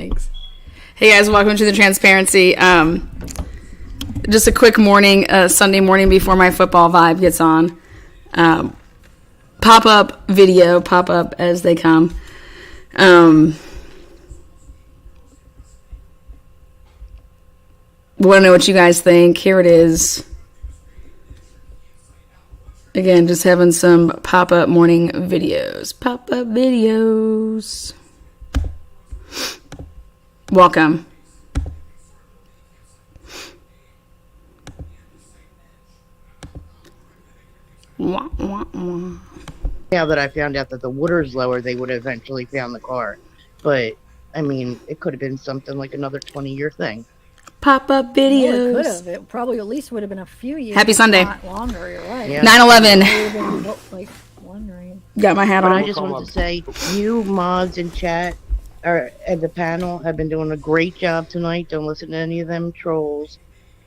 Thanks. Hey guys, welcome to the Transparency. Just a quick morning, Sunday morning before my football vibe gets on. Pop-up video, pop-up as they come. Want to know what you guys think? Here it is. Again, just having some pop-up morning videos. Pop-up videos. Welcome. Wah, wah, wah. Now that I found out that the water's lower, they would have eventually found the car. But, I mean, it could have been something like another 20-year thing. Pop-up videos. Well, it could have. It probably at least would have been a few years. Happy Sunday. Not longer, you're right. Yeah. 9/11. Like, wondering. Got my hat But on. I just wanted to say, you mods in chat and the panel have been doing a great job tonight. Don't listen to any of them trolls.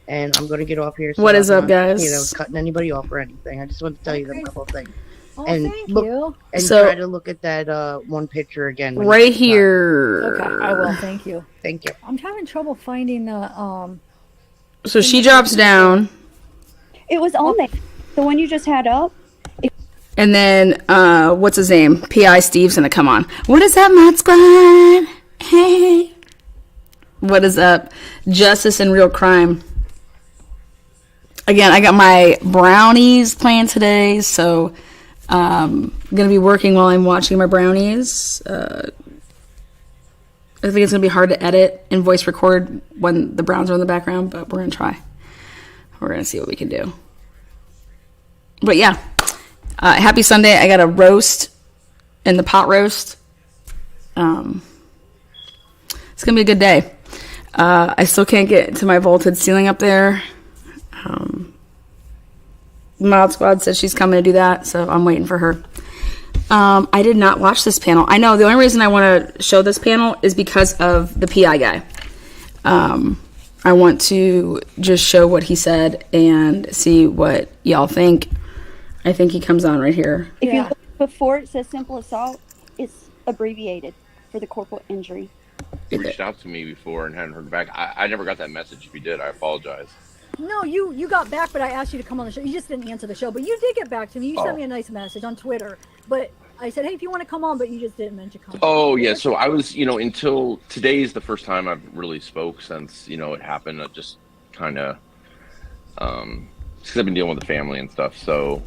And I'm going to get off here. So What is I'm up, not, guys? cutting anybody off or anything. I just wanted to tell you them a couple of things. Oh, And thank look- you. And So- try to look at that one picture again. when Right you get time. here. Okay, I will. Thank you. Thank you. I'm having trouble finding the So she drops down. It was on there. The one you just had up. And then, what's his name? P.I. Steve's gonna come on. What is up, Mod Squad? Hey. What is up? Justice and Real Crime. Again, I got my brownies playing today, so I'm gonna be working while I'm watching my brownies. I think it's gonna be hard to edit and voice record when the browns are in the background, but we're gonna try. We're gonna see what we can do. But yeah. Happy Sunday. I got a roast in the pot roast. It's going to be a good day. I still can't get to my vaulted ceiling up there. Mod Squad said she's coming to do that, so I'm waiting for her. I did not watch this panel. I know the only reason I want to show this panel is because of the PI guy. I want to just show what he said and see what y'all think. I think he comes on right here. If you look before it says simple assault, it's abbreviated for the corporal injury. You reached out to me before and hadn't heard back. I never got that message. If you did, I apologize. No, you got back, but I asked you to come on the show. You just didn't answer the show, but you did get back to me. You sent me a nice message on Twitter, but I said, hey, if you want to come on, but you just didn't mention coming. Oh, yeah. So I was, until today is the first time I've really spoke since, it happened. I just kind of, because I've been dealing with the family and stuff. So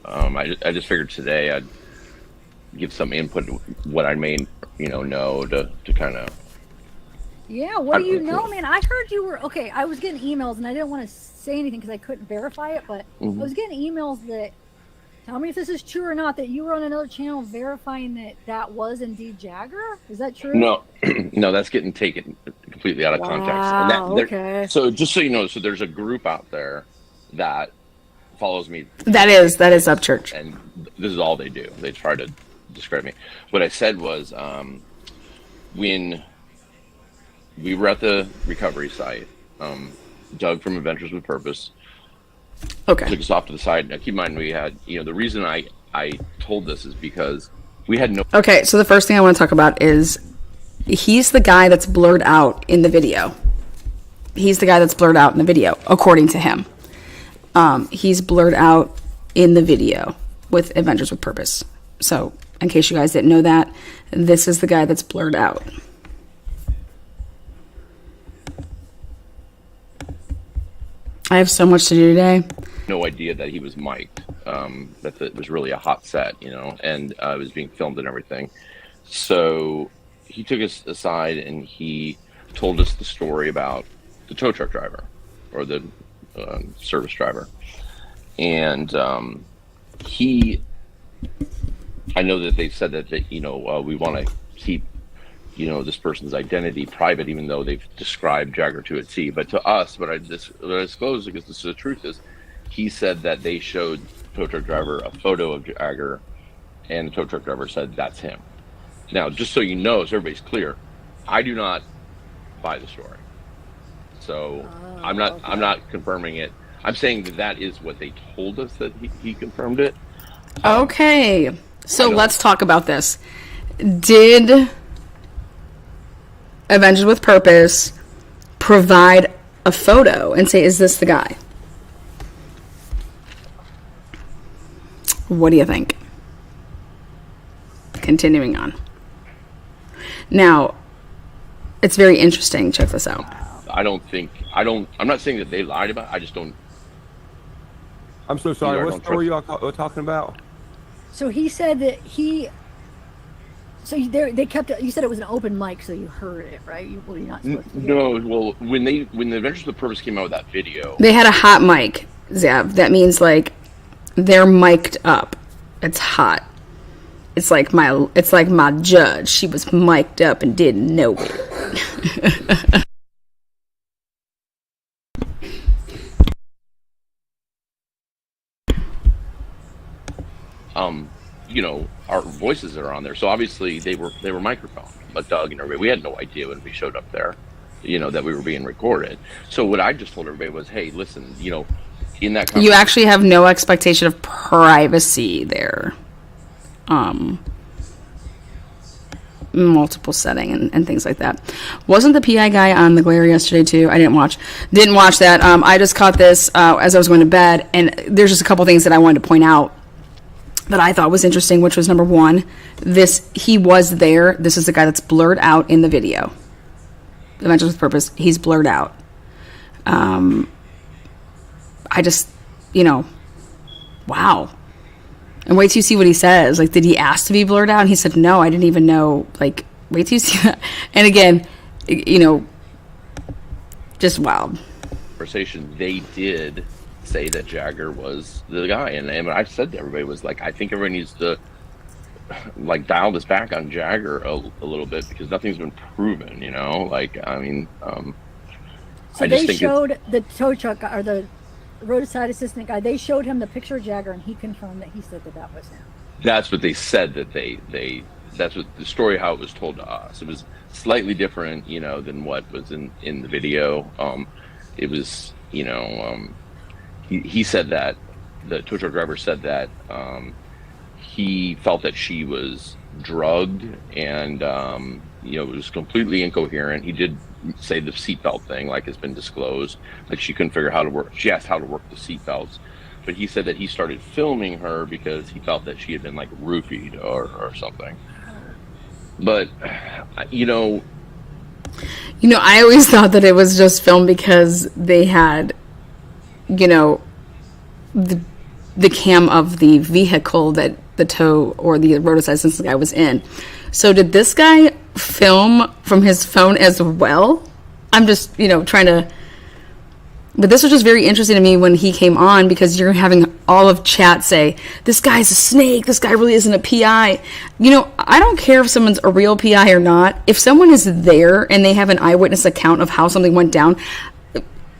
I just figured today I'd give some input what I may, know to kind of. Yeah, what do you know, man? I heard you were, okay, I was getting emails, and I didn't want to say anything because I couldn't verify it, but I was getting emails that, tell me if this is true or not, that you were on another channel verifying that that was indeed Jagger? Is that true? No, no, that's getting taken completely out of context. And Okay. So just so you know, so there's a group out there that follows me. That is Upchurch. And this is all they do. They try to discredit me. What I said was, when we were at the recovery site, Doug from Adventures with Purpose took us off to the side. Now, keep in mind, we had, the reason I told this is because we had no. Okay, so the first thing I want to talk about is he's the guy that's blurred out in the video. He's the guy that's blurred out in the video, according to him. He's blurred out in the video with Adventures with Purpose. So, in case you guys didn't know that, this is the guy that's blurred out. I have so much to do today. No idea that he was mic'd, that it was really a hot set, and it was being filmed and everything. So he took us aside and he told us the story about the tow truck driver or the service driver. And I know that they said that we want to keep this person's identity private, even though they've described Jagger to a T. But to us, what I disclosed, because this is the truth, is he said that they showed tow truck driver a photo of Jagger, and the tow truck driver said that's him. Now, just so you know, so everybody's clear, I do not buy the story. So I'm not confirming it. I'm saying that is what they told us, that he confirmed it. Okay, so let's talk about this. Did Avengers with Purpose provide a photo and say, is this the guy? What do you think? Continuing on. Now, it's very interesting. Check this out. I'm not saying that they lied about it. I just don't. I'm so sorry. What story you all talking about? So he said that they kept it. You said it was an open mic, so you heard it, right? You're not supposed to hear No, it. well, when the Adventures with Purpose came out with that video, They had a hot mic, Zev. That means like they're mic'd up. It's hot. It's like my judge. She was mic'd up and didn't know it. our voices are on there, so obviously they were microphoned. But Doug and everybody, we had no idea when we showed up there, that we were being recorded. So what I just told everybody was, hey, listen, in that You actually have no expectation of privacy there. Multiple setting and things like that. Wasn't the PI guy on the Glare yesterday too? I didn't watch that. I just caught this as I was going to bed, and there's just a couple things that I wanted to point out that I thought was interesting, which was number one, he was there. This is the guy that's blurred out in the video. Adventures with Purpose, he's blurred out. I just, wow. And wait till you see what he says. Like, did he ask to be blurred out? And he said, no, I didn't even know. Like, wait till you see that. And again, just wild. conversation, they did say that Jagger was the guy. And I said to everybody was like, I think everybody needs to dial this back on Jagger a little bit, because nothing's been proven, So they showed the tow truck or the roadside assistant guy. They showed him the picture of Jagger, and he confirmed that he said that was him. That's what they said, that that's what the story, how it was told to us. It was slightly different, than what was in the video. It was, he said that the tow truck driver said that he felt that she was drugged and it was completely incoherent. He did say the seatbelt thing, like has been disclosed, like she couldn't figure how to work. She asked how to work the seatbelts, but he said that he started filming her because he felt that she had been roofied or something. But I always thought that it was just filmed because they had, the cam of the vehicle that the tow or the roadside assistance guy was in. So did this guy film from his phone as well? I'm just, trying to... But this was just very interesting to me when he came on, because you're having all of chat say, this guy's a snake, this guy really isn't a PI. I don't care if someone's a real PI or not. If someone is there and they have an eyewitness account of how something went down,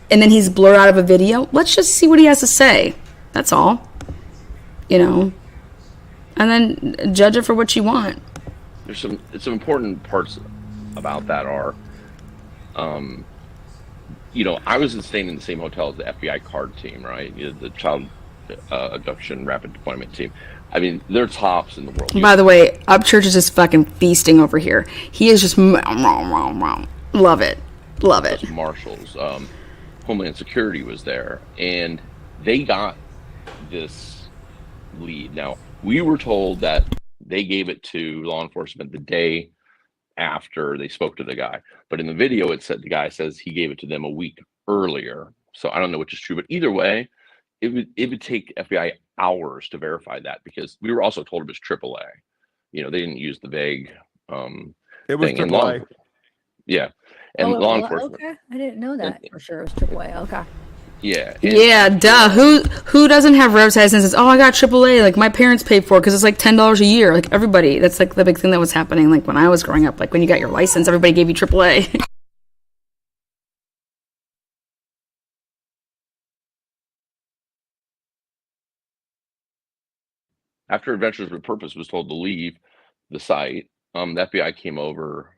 and then he's blurred out of a video, let's just see what he has to say. That's all. And then judge it for what you want. There's some important parts about that are, I was staying in the same hotel as the FBI card team, right? The child abduction rapid deployment team. I mean, they're tops in the world. By the way, Upchurch is just fucking feasting over here. He is just love it. Marshals, Homeland Security was there, and they got this lead. Now, we were told that they gave it to law enforcement the day after they spoke to the guy, but in the video it said the guy says he gave it to them a week earlier. So I don't know which is true, but either way, it would take FBI hours to verify that, because we were also told it was AAA. They didn't use the vague it was thing. AAA. Yeah, and law enforcement. Okay, I didn't know that for sure. It was AAA. Okay. Yeah. Yeah, duh. Who doesn't have roadside assistance? Oh, I got AAA. Like, my parents paid for it because it's like $10 a year. Like, everybody. That's like the big thing that was happening. Like, when I was growing up, like when you got your license, everybody gave you AAA. After Adventures with Purpose was told to leave the site, the FBI came over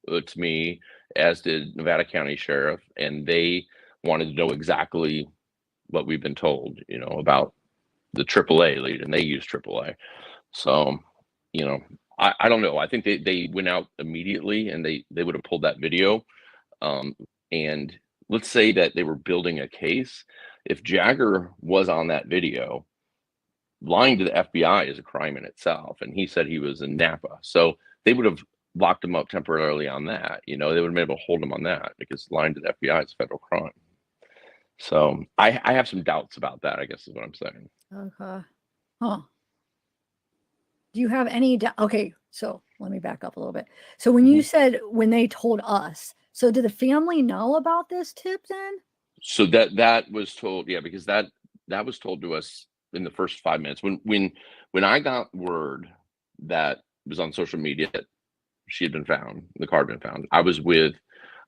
to me, as did Nevada County Sheriff, and they wanted to know exactly what we've been told, about the AAA lead, and they use AAA. So, I don't know. I think they went out immediately, and they would have pulled that video. And let's say that they were building a case. If Jagger was on that video, lying to the FBI is a crime in itself. And he said he was in Napa. So they would have locked him up temporarily on that. You know, they would have been able to hold him on that, because lying to the FBI is a federal crime. So I have some doubts about that, I guess is what I'm saying. Okay. Huh. Do you have any okay, so let me back up a little bit. So when you said when they told us, so did the family know about this tip then? So that was told, yeah, because that was told to us in the first 5 minutes. When I got word that it was on social media that she had been found, the car had been found, I was with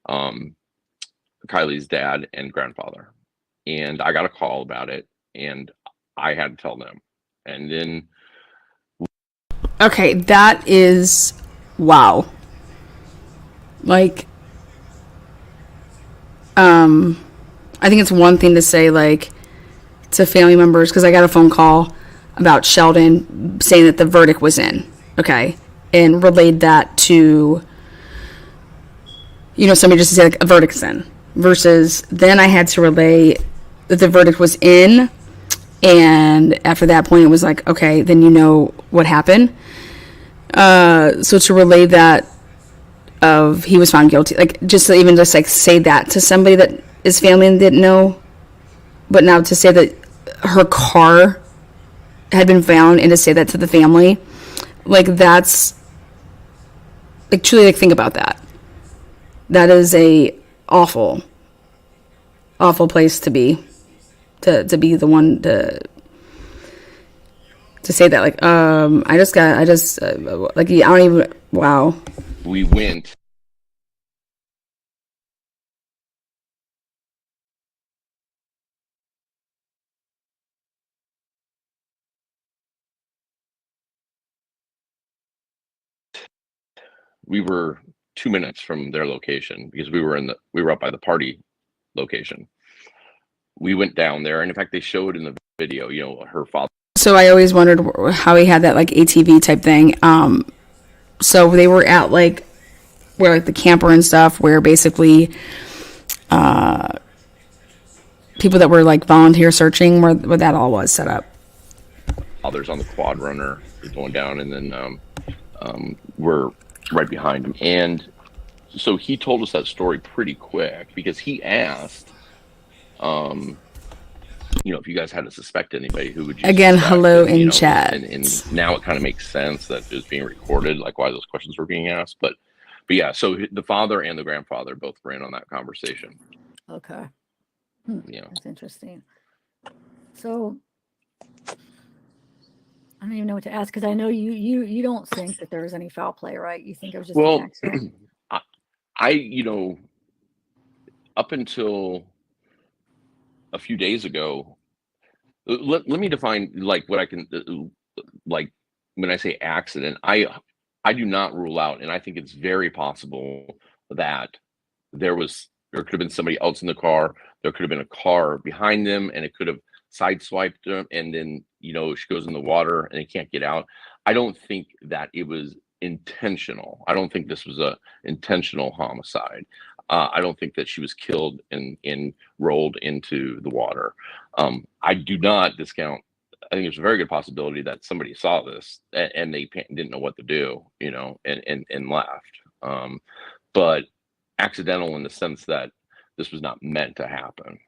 Kylie's dad and grandfather, and I got a call about it, and I had to tell them. And then okay, that is wow. Like I think it's one thing to say like to family members, because I got a phone call about Sheldon saying that the verdict was in, okay, and relayed that to, you know, somebody just to say like a verdict's in, versus then I had to relay that the verdict was in, and after that point it was like, okay, then you know what happened. So to relay that of he was found guilty, like just to even just like say that to somebody that is family and didn't know, but now to say that her car had been found and to say that to the family, like that's like truly like think about that. That is a awful place to be, to be the one to say that, like I just like I don't even, wow. we went we were 2 minutes from their location, because we were up by the party location. We went down there, and in fact they showed in the video, you know, her father. So I always wondered how he had that like ATV type thing. So they were at like where like the camper and stuff, where basically people that were like volunteer searching, where that all was set up. Others on the quad runner going down, and then we're right behind him. And so he told us that story pretty quick, because he asked, you know, if you guys had to suspect anybody, who would you again suspect? hello And, in know, chat. and now it kind of makes sense that it was being recorded, like why those questions were being asked. But yeah, so the father and the grandfather both were in on that conversation. Okay. Yeah, That's interesting. So I don't even know what to ask, because I know you don't think that there was any foul play, right? You think it was just an accident? I you know, up until a few days ago, let me define like what I can like when I say accident. I do not rule out, and I think it's very possible that there could have been somebody else in the car. There could have been a car behind them, and it could have sideswiped them, and then, you know, she goes in the water and they can't get out. I don't think that it was intentional. I don't think this was a intentional homicide. I don't think that she was killed and rolled into the water. I do not discount. I think there's a very good possibility that somebody saw this and they didn't know what to do, you know, and left. But accidental in the sense that this was not meant to happen.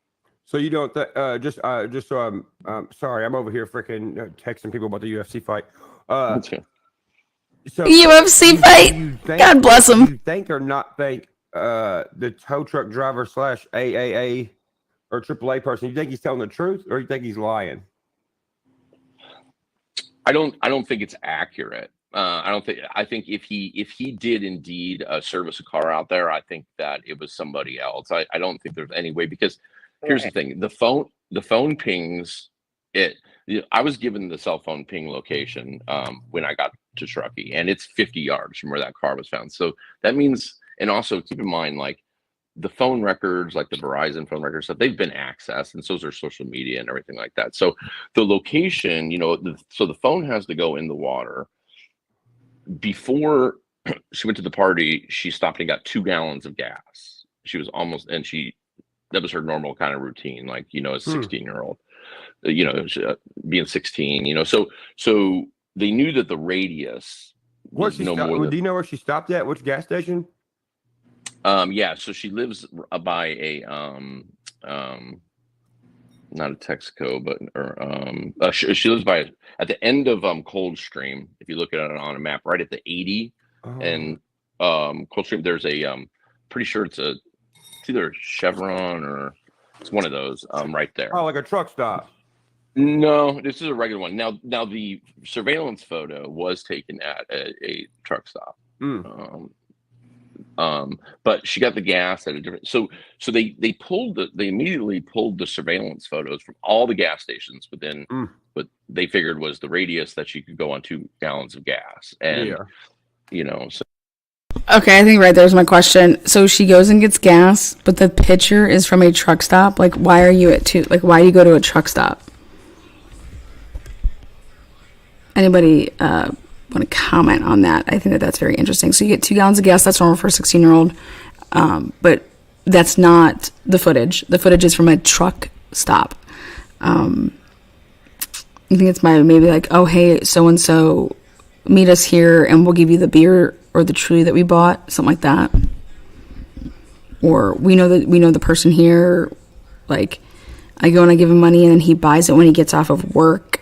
So you don't just so I'm sorry, I'm over here freaking texting people about the UFC fight. So UFC fight. God bless him. You think or not think the tow truck driver / AAA or AAA person, you think he's telling the truth, or you think he's lying? I don't think it's accurate. I think if he did indeed service a car out there, I think that it was somebody else. I don't think there's any way, because here's the thing: the phone pings it. I was given the cell phone ping location when I got to Truckee, and it's 50 yards from where that car was found. So that means, and also keep in mind, like the phone records, like the Verizon phone records stuff, they've been accessed, and so is their social media and everything like that. So the location, you know, so the phone has to go in the water. before she went to the party, she stopped and got 2 gallons of gas. She was almost, and that was her normal kind of routine, like, a 16-year-old, being 16, so they knew that the radius was no more than. Do you know where she stopped at? Which gas station? Yeah, so she lives by a not a Texaco, but she lives at the end of Coldstream. If you look at it on a map, right at the 80 and Coldstream, there's a pretty sure it's either Chevron or it's one of those right there. Oh, like a truck stop. No, this is a regular one. Now the surveillance photo was taken at a truck stop. But she got the gas at a different. So they immediately pulled the surveillance photos from all the gas stations within what they figured was the radius that she could go on 2 gallons of gas, and so. Okay, I think right there's my question. So she goes and gets gas, but the picture is from a truck stop. Like, why are you at 2? Like, why do you go to a truck stop? Anybody want to comment on that? I think that's very interesting. So you get 2 gallons of gas. That's normal for a 16-year-old. But that's not the footage. The footage is from a truck stop. You think it's maybe like, oh, hey, so-and-so, meet us here and we'll give you the beer or the Truly that we bought, something like that. Or we know the person here. Like, I go and I give him money and then he buys it when he gets off of work.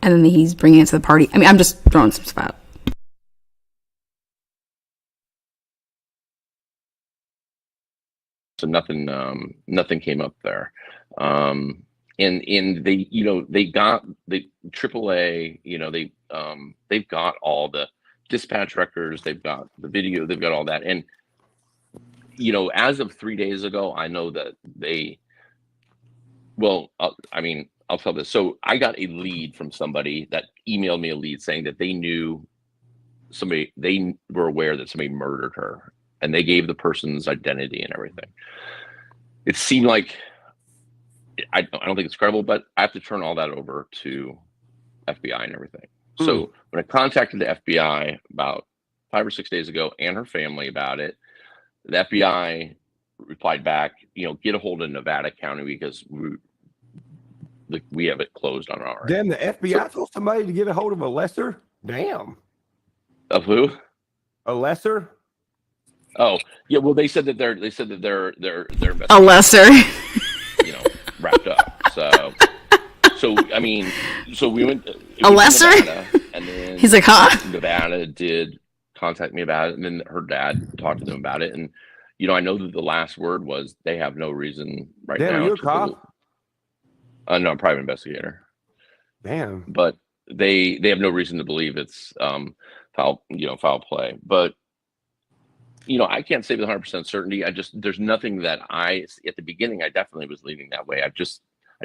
And then he's bringing it to the party. I mean, I'm just throwing some stuff out. So nothing came up there. And they got the AAA, they've got all the dispatch records, they've got the video, they've got all that. And, as of 3 days ago, I know that I'll tell this. So I got a lead from somebody that emailed me a lead saying that they knew they were aware that somebody murdered her, and they gave the person's identity and everything. It seemed like, I don't think it's credible, but I have to turn all that over to FBI and everything. So when I contacted the FBI about 5 or 6 days ago and her family about it, the FBI replied back, get a hold of Nevada County because we have it closed on our end. Damn, the FBI told somebody to get a hold of a lesser? Damn. Of who? A lesser? Oh, yeah. Well, they said that they're A lesser. Wrapped up. So we went a lesser, Nevada, and then he's like, huh? Nevada did contact me about it, and then her dad talked to them about it, and I know that the last word was they have no reason right now. Damn, you a cop? No, I'm a private investigator. Damn. But they have no reason to believe it's foul play. But I can't say with 100% certainty. There's nothing that at the beginning I definitely was leaning that way. I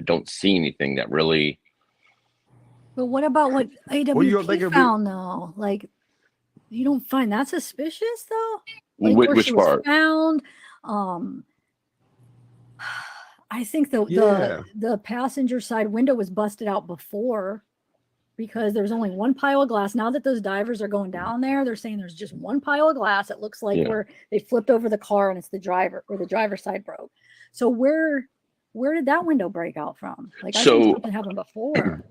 don't see anything that really. But what about what AWP found though? Like, you don't find that suspicious though? Like, which part? Found. I think the passenger side window was busted out before, because there's only one pile of glass. Now that those divers are going down there, they're saying there's just one pile of glass. It looks like where they flipped over the car and it's the driver, or the driver's side broke. So where did that window break out from? Like, I think something happened before.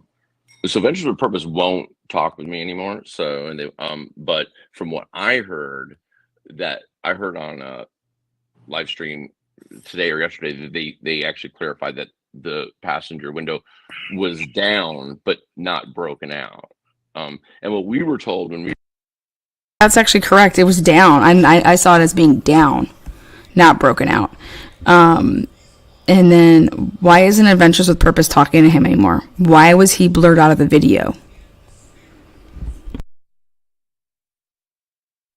So Ventures with Purpose won't talk with me anymore. So, and they but from what I heard on a live stream today or yesterday, they actually clarified that the passenger window was down but not broken out. And what we were told that's actually correct. It was down. I saw it as being down, not broken out. And then why isn't Adventures with Purpose talking to him anymore? Why was he blurred out of the video?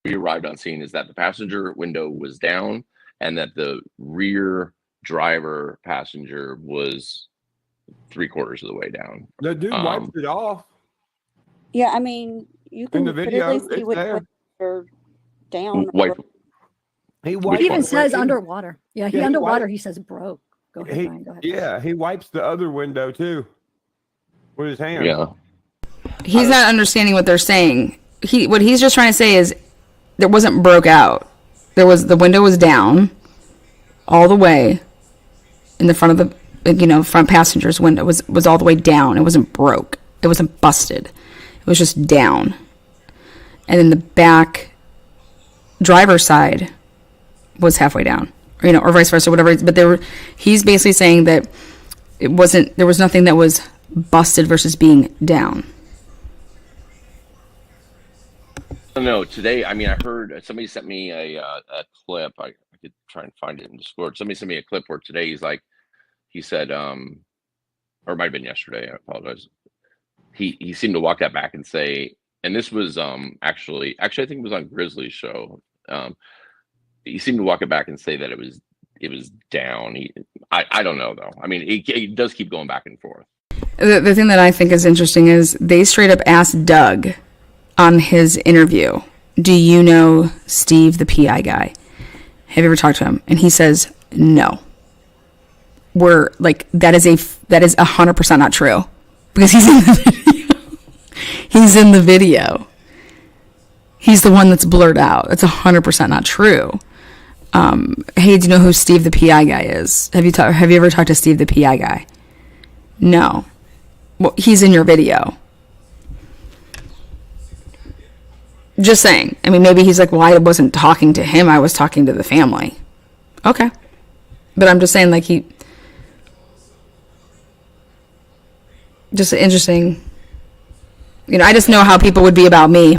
we arrived on scene is that the passenger window was down and that the rear driver passenger was 3/4 of the way down. The dude wiped it off. Yeah, I mean, you can in the video, clearly see it's which there. way they're down. He even says underwater. Yeah, he underwater. wiped- He says broke. Go ahead, Brian. Go ahead. Yeah, he wipes the other window too with his hand. Yeah. He's not understanding what they're saying. what he's just trying to say is there wasn't broke out. The window was down all the way in the front of the front passenger's window was all the way down. It wasn't broke. It wasn't busted. It was just down. And then the back driver's side was halfway down, or vice versa, whatever. But he's basically saying that there was nothing that was busted versus being down. No, today, I heard somebody sent me a clip. I could try and find it in Discord. Somebody sent me a clip where today he said, or it might have been yesterday, I apologize. He seemed to walk that back and say, and this was actually I think it was on Grizzly's show. He seemed to walk it back and say that it was down. I don't know though. He does keep going back and forth. The thing that I think is interesting is they straight up asked Doug on his interview, do you know Steve, the PI guy? Have you ever talked to him? And he says, no. We're like, that is 100% not true, because he's in the video. He's in the video. He's the one that's blurred out. It's 100% not true. Hey, do you know who Steve, the PI guy is? Have you ever talked to Steve, the PI guy? No. Well, he's in your video. Just saying. Maybe he's like, well, I wasn't talking to him. I was talking to the family. Okay. But I'm just saying, like, just interesting. I just know how people would be about me.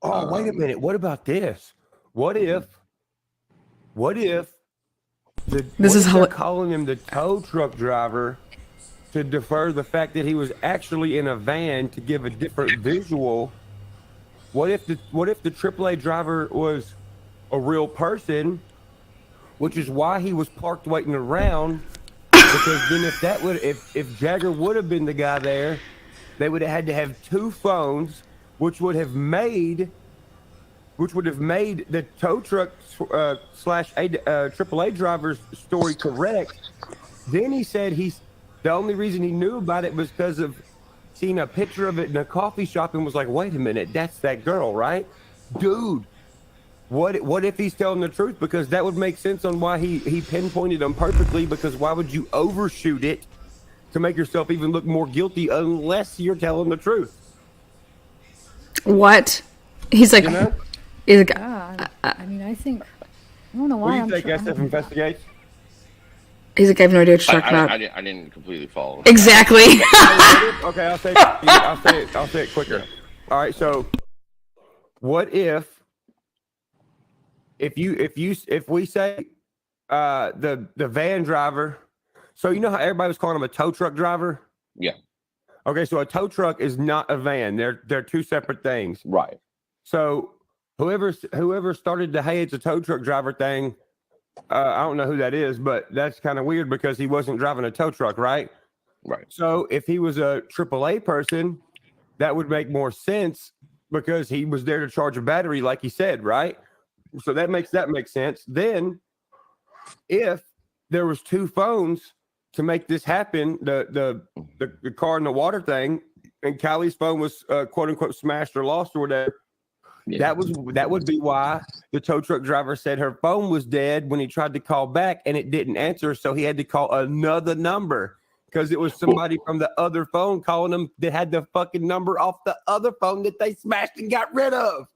Oh, wait a minute. What about this? What if they're calling him the tow truck driver to defer the fact that he was actually in a van to give a different visual? What if the AAA driver was a real person, which is why he was parked waiting around? Because then if Jagger would have been the guy there, they would have had to have two phones, which would have made the tow truck slash AAA driver's story correct. Then he said the only reason he knew about it was because of seeing a picture of it in a coffee shop and was like, wait a minute, that's that girl, right? Dude, what if he's telling the truth? Because that would make sense on why he pinpointed them perfectly, because why would you overshoot it to make yourself even look more guilty unless you're telling the truth? What? He's like, I think, I don't know why. What do you think, SF Investigates? He's like, I have no idea what you're talking about. I didn't completely follow. Exactly. Okay, I'll say it quicker. All right, so what if we say the van driver, so you know how everybody was calling him a tow truck driver? Yeah. Okay, so a tow truck is not a van. They're two separate things. Right. So whoever started the hey, it's a tow truck driver thing, I don't know who that is, but that's kind of weird because he wasn't driving a tow truck, right? Right. So if he was a AAA person, that would make more sense because he was there to charge a battery, like he said, right? So that makes sense. Then, if there was two phones to make this happen, the car in the water thing, and Kylie's phone was quote unquote smashed or lost or whatever. Yeah. That would be why the tow truck driver said her phone was dead when he tried to call back and it didn't answer, so he had to call another number because it was somebody from the other phone calling him that had the fucking number off the other phone that they smashed and got rid of.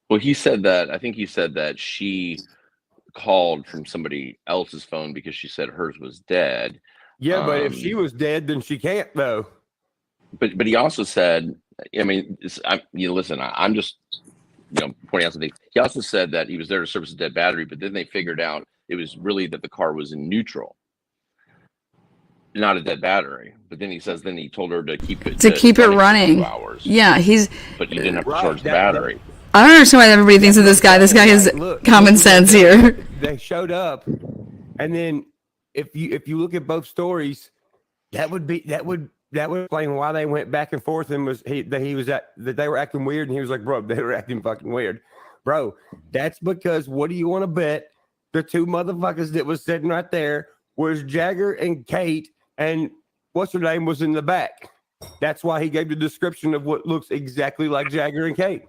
Well, he said that. I think he said that she called from somebody else's phone because she said hers was dead. Yeah, but if she was dead, then she can't though. But he also said, listen, I'm just pointing out something. He also said that he was there to service a dead battery, but then they figured out it was really that the car was in neutral, not a dead battery. But then he says, then he told her to keep it running 2 hours. Yeah, but you didn't have to charge the battery. I don't understand why everybody thinks of this guy. This guy has common sense here. They showed up, and then if you look at both stories, that would that would explain why they went back and forth and that they were acting weird, and he was like, bro, they were acting fucking weird. Bro, that's because what do you want to bet? The two motherfuckers that was sitting right there was Jagger and Kate, and what's her name was in the back. That's why he gave the description of what looks exactly like Jagger and Kate.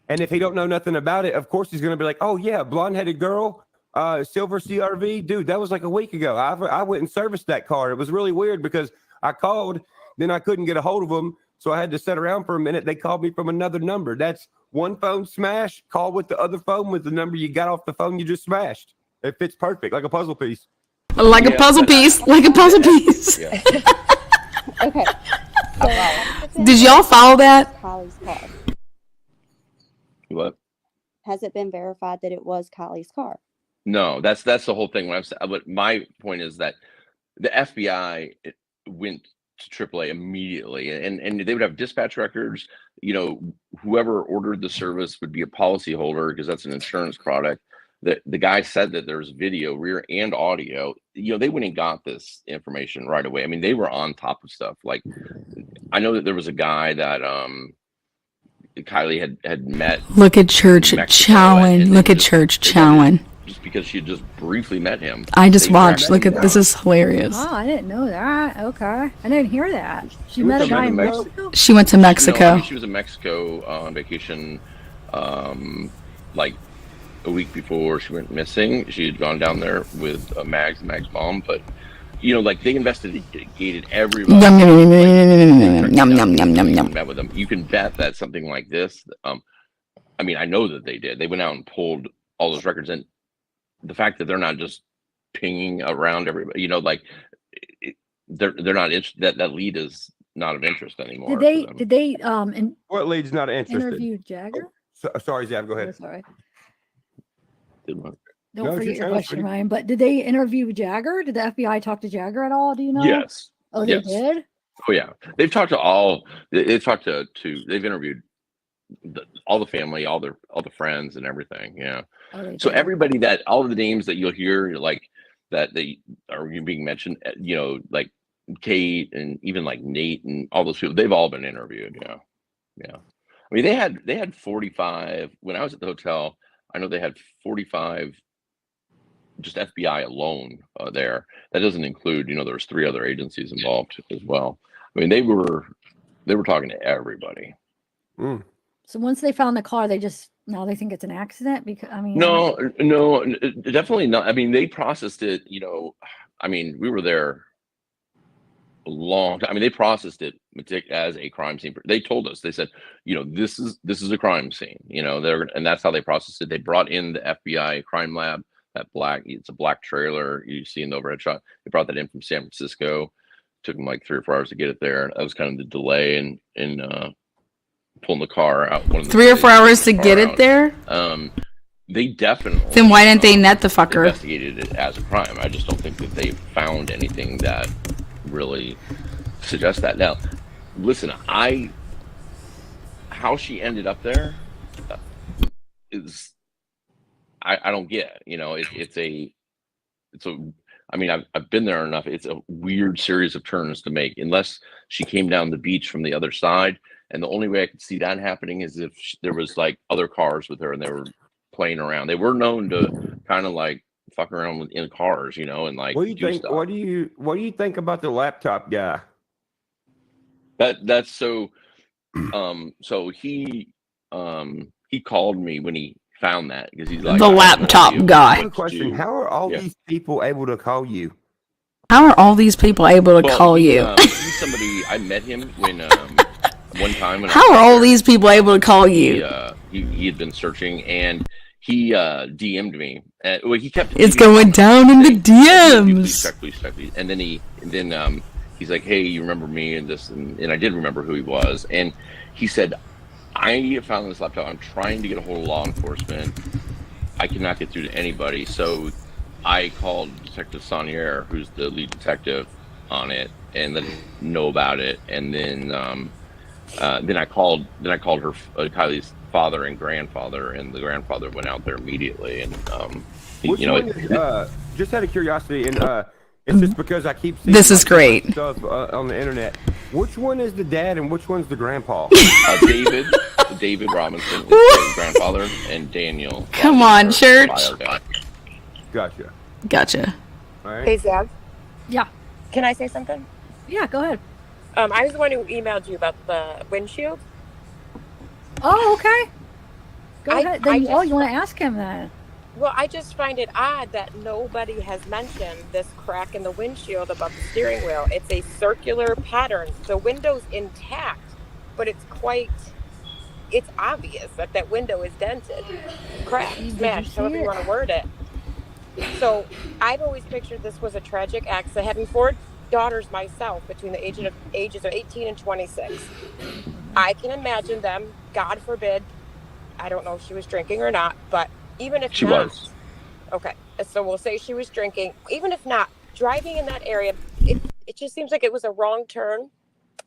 And if he don't know nothing about it, of course he's going to be like, oh yeah, blonde-headed girl, silver CRV. Dude, that was like a week ago. I went and serviced that car. It was really weird because I called, then I couldn't get a hold of them, so I had to sit around for a minute. They called me from another number. That's one phone smash, call with the other phone with the number you got off the phone you just smashed. It fits perfect, like a puzzle piece. Like a puzzle piece. Like a puzzle piece. Yeah. Okay. So, Did y'all follow that? Kylie's car. What? Has it been verified that it was Kylie's car? No, that's the whole thing. But my point is that the FBI went to AAA immediately, and they would have dispatch records. You know, whoever ordered the service would be a policyholder because that's an insurance product. The guy said that there's video, rear and audio. You know, they went and got this information right away. I mean, they were on top of stuff. Like, I know that there was a guy that Kylie had met. Look at Church chowing. Look at Church chowing. Just because she had just briefly met him. I just watched. Look at this. Is hilarious. Oh, I didn't know that. Okay. I didn't hear that. She met a guy in Mexico? She went to Mexico. She was in Mexico on vacation, like a week before she went missing. She had gone down there with Mag's mom, but you know, like they investigated everybody. Yum yum yum yum yum yum. Met with them. You can bet that something like this. I mean, I know that they did. They went out and pulled all those records, and the fact that they're not just pinging around everybody, you know, like they're not interested. That lead is not of interest anymore. Did they What lead's not interested? interview Jagger? Sorry, Zab, go ahead. Oh, sorry. Did Don't forget your question, Ryan. But did they interview Jagger? Did the FBI talk to Jagger at all? Do you know? Yes. Oh, they Yes. did? Oh yeah. They've talked to all. They've talked to. They've interviewed all the family, all the friends, and everything. Yeah. Oh, they So did. everybody that all of the names that you'll hear, like that they are being mentioned, you know, like Kate and even like Nate and all those people, they've all been interviewed. Yeah. Yeah. I mean, they had 45 when I was at the hotel. I know they had 45 just FBI alone there. That doesn't include, you know, there's 3 other agencies involved as well. I mean, they were talking to everybody. Mm. So once they found the car, they think it's an accident because I mean No, definitely not. I mean, they processed it, you know, I mean, we were there a long time. I mean, they processed it as a crime scene. They told us, they said, you know, this is a crime scene, you know, and that's how they processed it. They brought in the FBI crime lab, it's a black trailer you see in the overhead shot. They brought that in from San Francisco. Took them like 3 or 4 hours to get it there. That was kind of the delay in pulling the car out. 3 or 4 hours to get it there? They definitely. Then why didn't they net the fucker? Investigated it as a crime. I just don't think that they found anything that really suggests that. Now, listen, how she ended up there is I don't get. You know, it's a. I mean, I've been there enough. It's a weird series of turns to make, unless she came down the beach from the other side. And the only way I could see that happening is if there was like other cars with her and they were playing around. They were known to kind of like fuck around in cars, you know, and like. What do you think? Stuff. What do you think about the laptop guy? That's so. So he called me when he found that because he's like The laptop guy. Good question. How are all these people able to call you? How are all these people able to call you? He's somebody I met him when one time. When How are all these people able to call you? He had been searching and he DM'd me. Well, he kept. It's going down in the DMs. Please check. And then he's like, "Hey, you remember me?" And this, and I did remember who he was. And he said, "I found this laptop. I'm trying to get a hold of law enforcement. I cannot get through to anybody." So I called Detective Saunier, who's the lead detective on it, and let him know about it. And then I called her Kylie's father and grandfather, and the grandfather went out there immediately. And just out of curiosity, and It's just because I keep seeing This is great. stuff on the internet. Which one is the dad and which one's the grandpa? David Robinson is the grandfather, and Daniel. Come Robinson on, is church. the bio dad. Gotcha. All right. Hey, Zev, Yeah. can I say something? Yeah, go ahead. I was the one who emailed you about the windshield. Oh, okay. Go ahead. Then, I you want to ask him that? Well, I just find it odd that nobody has mentioned this crack in the windshield above the steering wheel. It's a circular pattern. The window's intact, but it's obvious that window is dented, cracked, smashed, however you want to word it. So I've always pictured this was a tragic accident. Having 4 daughters myself between the ages of 18 and 26, I can imagine them, God forbid, I don't know if she was drinking or not, but even if She not, was. okay, so we'll say she was drinking. Even if not, driving in that area, it just seems like it was a wrong turn.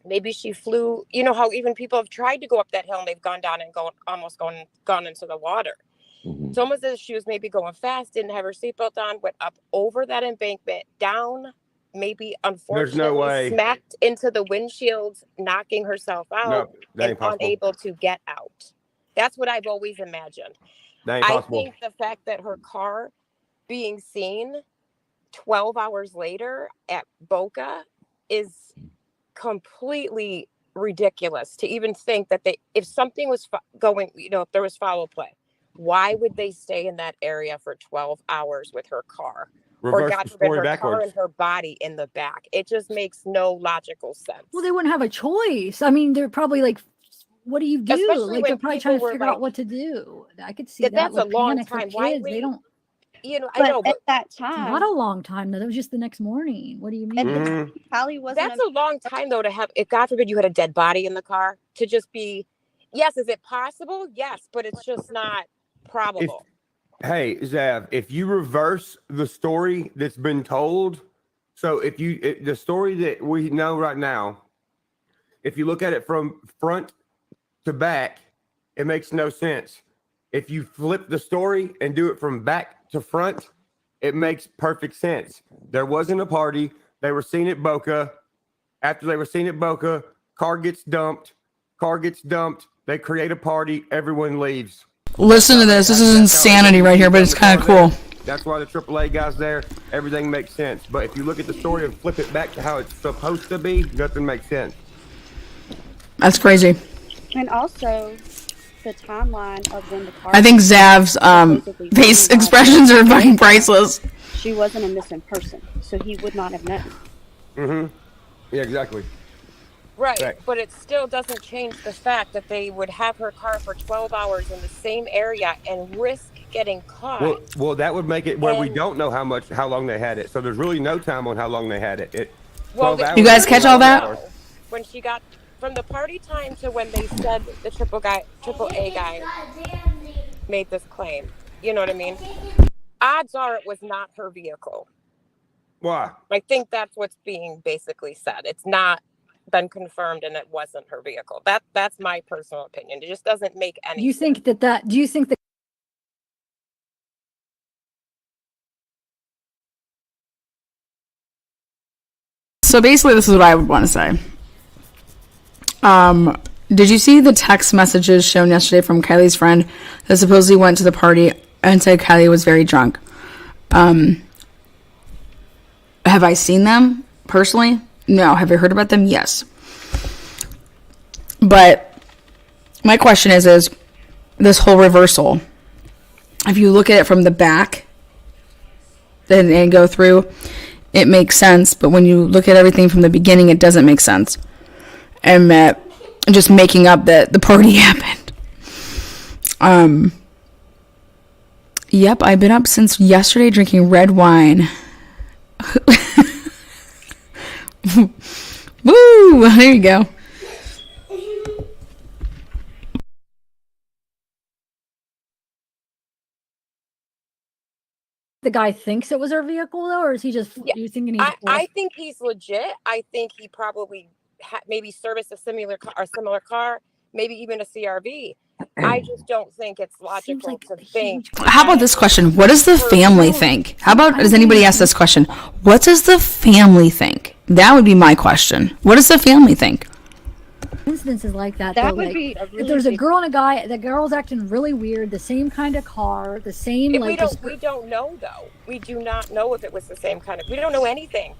Maybe she flew. You know how even people have tried to go up that hill and they've gone down and gone into the water. Mm-hmm. It's almost as if she was maybe going fast, didn't have her seatbelt on, went up over that embankment, down, maybe unfortunately smacked into the windshield, knocking herself out, and unable to get out. That's what I've always imagined. I think the fact that her car being seen 12 hours later at Boca is completely ridiculous to even think that if something was going, if there was foul play, why would they stay in that area for 12 hours with her car? Or God forbid, her car and her body in the back. It just makes no logical sense. Well, they wouldn't have a choice. I mean, they're probably like, what do you do? Especially like, they're probably trying to figure out what to do. I could see that. That's a long time. Why they don't. I know, but at that time, not a long time though. That was just the next morning. What do you mean? Callie wasn't. That's a long time though to have. If God forbid you had a dead body in the car, to just be. Yes, is it possible? Yes, but it's just not probable. Hey, Zav, if you reverse the story that's been told, so the story that we know right now, if you look at it from front to back, it makes no sense. If you flip the story and do it from back to front, it makes perfect sense. There wasn't a party. They were seen at Boca. After they were seen at Boca, car gets dumped. They create a party. Everyone leaves. Listen to this. This is insanity right here, but it's kind of cool. That's why the AAA guy's there. Everything makes sense. But if you look at the story and flip it back to how it's supposed to be, nothing makes sense. That's crazy. And also, the timeline of when the car. I think Zav's face expressions are fucking priceless. She wasn't a missing person, so he would not have known. Mm-hmm. Yeah, exactly. Right, but it still doesn't change the fact that they would have her car for 12 hours in the same area and risk getting caught. Well, that would make it where we don't know how long they had it. So there's really no time on how long they had it. You guys catch all that? When she got from the party time to when they said the AAA guy made this claim, you know what I mean? Odds are it was not her vehicle. Why? I think that's what's being basically said. It's not been confirmed and it wasn't her vehicle. That's my personal opinion. It just doesn't make any sense. Do you think that So basically this is what I would want to say. Did you see the text messages shown yesterday from Kylie's friend that supposedly went to the party and said Kylie was very drunk? Have I seen them personally? No. Have I heard about them? Yes. But my question is this whole reversal, if you look at it from the back and go through, it makes sense. But when you look at everything from the beginning, it doesn't make sense. And just making up that the party happened. Yep, I've been up since yesterday drinking red wine. Woo! There you go. the guy thinks it was her vehicle though, or is he just you thinking he's? I think he's legit. I think he probably maybe serviced a similar car, maybe even a CRV. I just don't think it's logical to think. How about this question? What does the family think? How about, does anybody ask this question? What does the family think? That would be my question. What does the family think? Instances like that, That though, would like, be a if really there's a big- girl and a guy, the girl's acting really weird, the same kind of car, the same, We don't know though. We do not know if it was the same kind of. We don't know anything.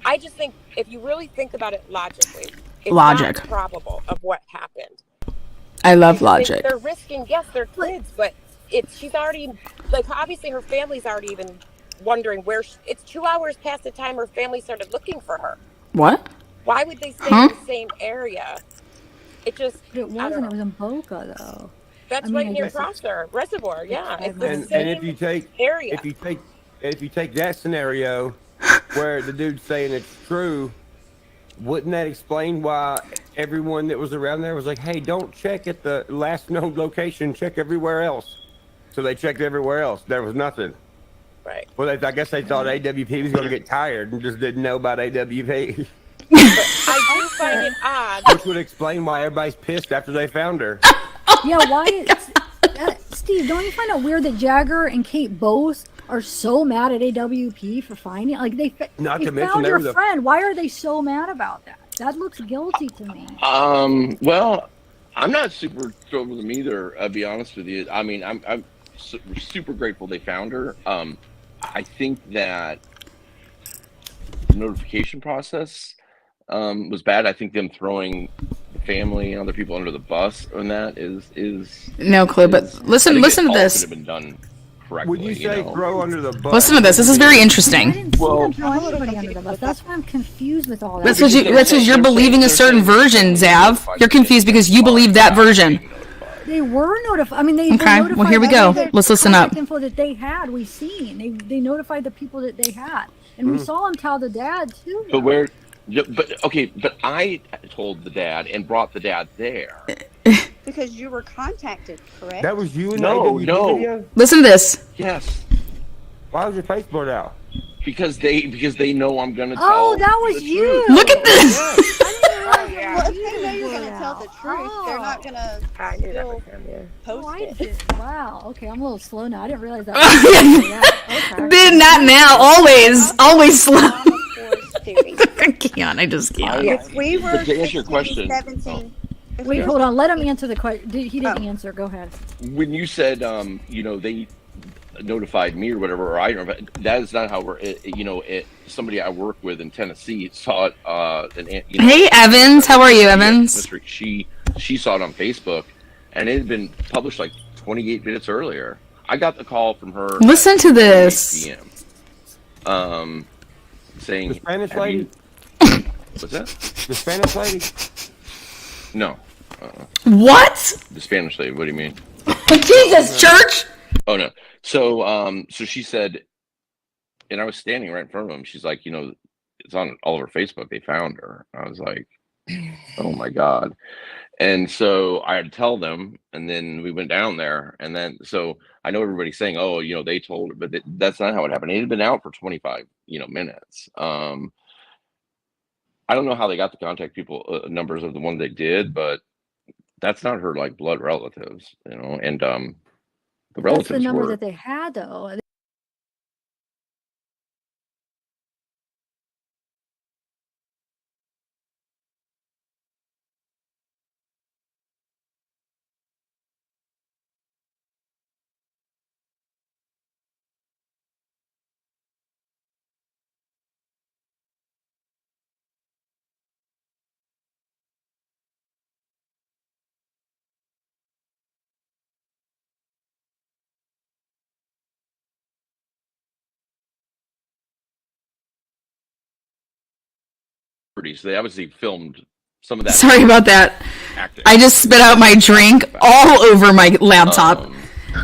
I just think if you really think about it logically, it's Logic. not probable of what happened. I love logic. They're risking, yes, they're kids, but she's already, like, obviously her family's already even wondering where it's 2 hours past the time her family started looking for her. What? Why would they stay in the same area? It just, But it wasn't. It was in Boca, though. that's right near Prosser Reservoir. Yeah, it's the And same if you take area. if you take that scenario where the dude's saying it's true, wouldn't that explain why everyone that was around there was like, hey, don't check at the last known location, check everywhere else? So they checked everywhere else. There was nothing. Right. Well, I guess they thought AWP was going to get tired and just didn't know about AWP. But I do find it odd. Which would explain why everybody's pissed after they found her. Yeah, why? Steve, don't you find it weird that Jagger and Kate both are so mad at AWP for finding? Like, they found your friend. Why are they so mad about that? That looks guilty to me. Well, I'm not super thrilled with them either. I'll be honest with you. I mean, I'm super grateful they found her. I think that the notification process was bad. I think them throwing the family and other people under the bus on that is no clue. But listen to this. Could have been done correctly. Would you say throw under the bus? Listen to this. This is very interesting. I didn't see them throw anybody under the bus. That's why I'm confused with all that. That's because you're believing a certain version, Zav. You're confused because you believe that version. They were notified. I mean, they Okay, notified well, here we go. Let's listen up. Info that they had, we seen. They notified the people that they had, and we saw them tell the dad too. But where? But I told the dad and brought the dad there. Because you were contacted, correct? That was you in No. the video? Listen to this. Yes. Why was your face blurred out? Because they know I'm gonna tell. Oh, that was the you. truth. Look at this. Well, if they know you're going to tell the truth, they're not going to still post it. Wow. Okay, I'm a little slow now. I didn't realize that. Okay. Did not now. Always slow. I can't. I just can't. If we were But to answer your 16, question- 17... if Wait, we were- hold on. Let him answer the question. He didn't answer. Go ahead. When you said they notified me or whatever, or I don't know, that is not how somebody I work with in Tennessee saw it. Hey, Evans. How are you, Evans? She saw it on Facebook, and it had been published like 28 minutes earlier. I got the call from her. Listen to this. 8 p.m. Saying The Spanish lady? What's that? The Spanish lady? No. What? The Spanish lady. What do you mean? Jesus, church. Oh no. So she said, and I was standing right in front of him. She's like, it's on all over Facebook. They found her. I was like, oh my God. And so I had to tell them, and then we went down there, and then so I know everybody's saying, oh, they told her, but that's not how it happened. It had been out for 25, minutes. I don't know how they got the contact people numbers of the one they did, but that's not her like blood relatives, and the relatives That's the number were, that they had, though. so they obviously filmed some of that. Sorry about that. Acting. I just spit out my drink all over my laptop.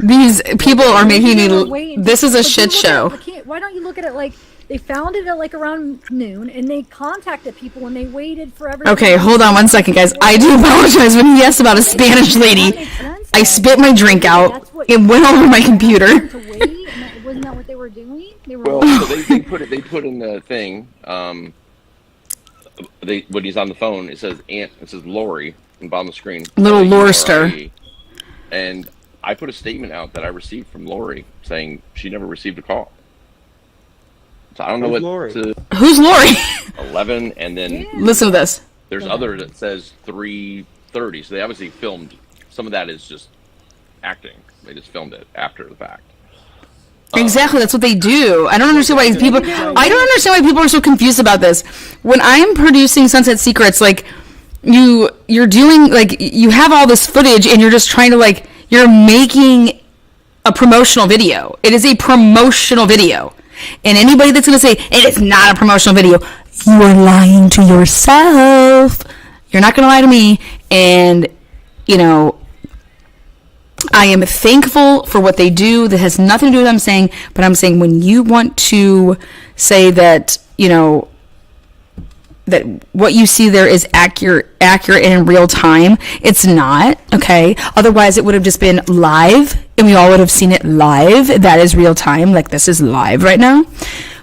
These people are making me. This is a shit show. Why don't you look at it like they found it at like around noon, and they contacted people and they waited for everything. Okay, hold on one second, guys. I do apologize when he asked about a Spanish lady. I spit my drink out. It went all over my computer. Wasn't that what they were doing? They were. Well, so they put in the thing. When he's on the phone, it says Lori in the bottom of the screen. Little Lorster. And I put a statement out that I received from Lori saying she never received a call. So I don't know what Lori? Who's Lori? 11, and then Listen to this. there's other that says 3:30. So they obviously filmed. Some of that is just acting. They just filmed it after the fact. Exactly, that's what they do. I don't understand why people. I don't understand why people are so confused about this. When I'm producing Sunset Secrets, like you're doing, like, you have all this footage, and you're just trying to, like, you're making a promotional video. It is a promotional video, and anybody that's going to say it is not a promotional video, you are lying to yourself. You're not going to lie to me, and you know. I am thankful for what they do. That has nothing to do with what I'm saying, but I'm saying when you want to say that, you know, that what you see there is accurate and in real time, it's not, okay? Otherwise, it would have just been live, and we all would have seen it live. That is real time, like this is live right now.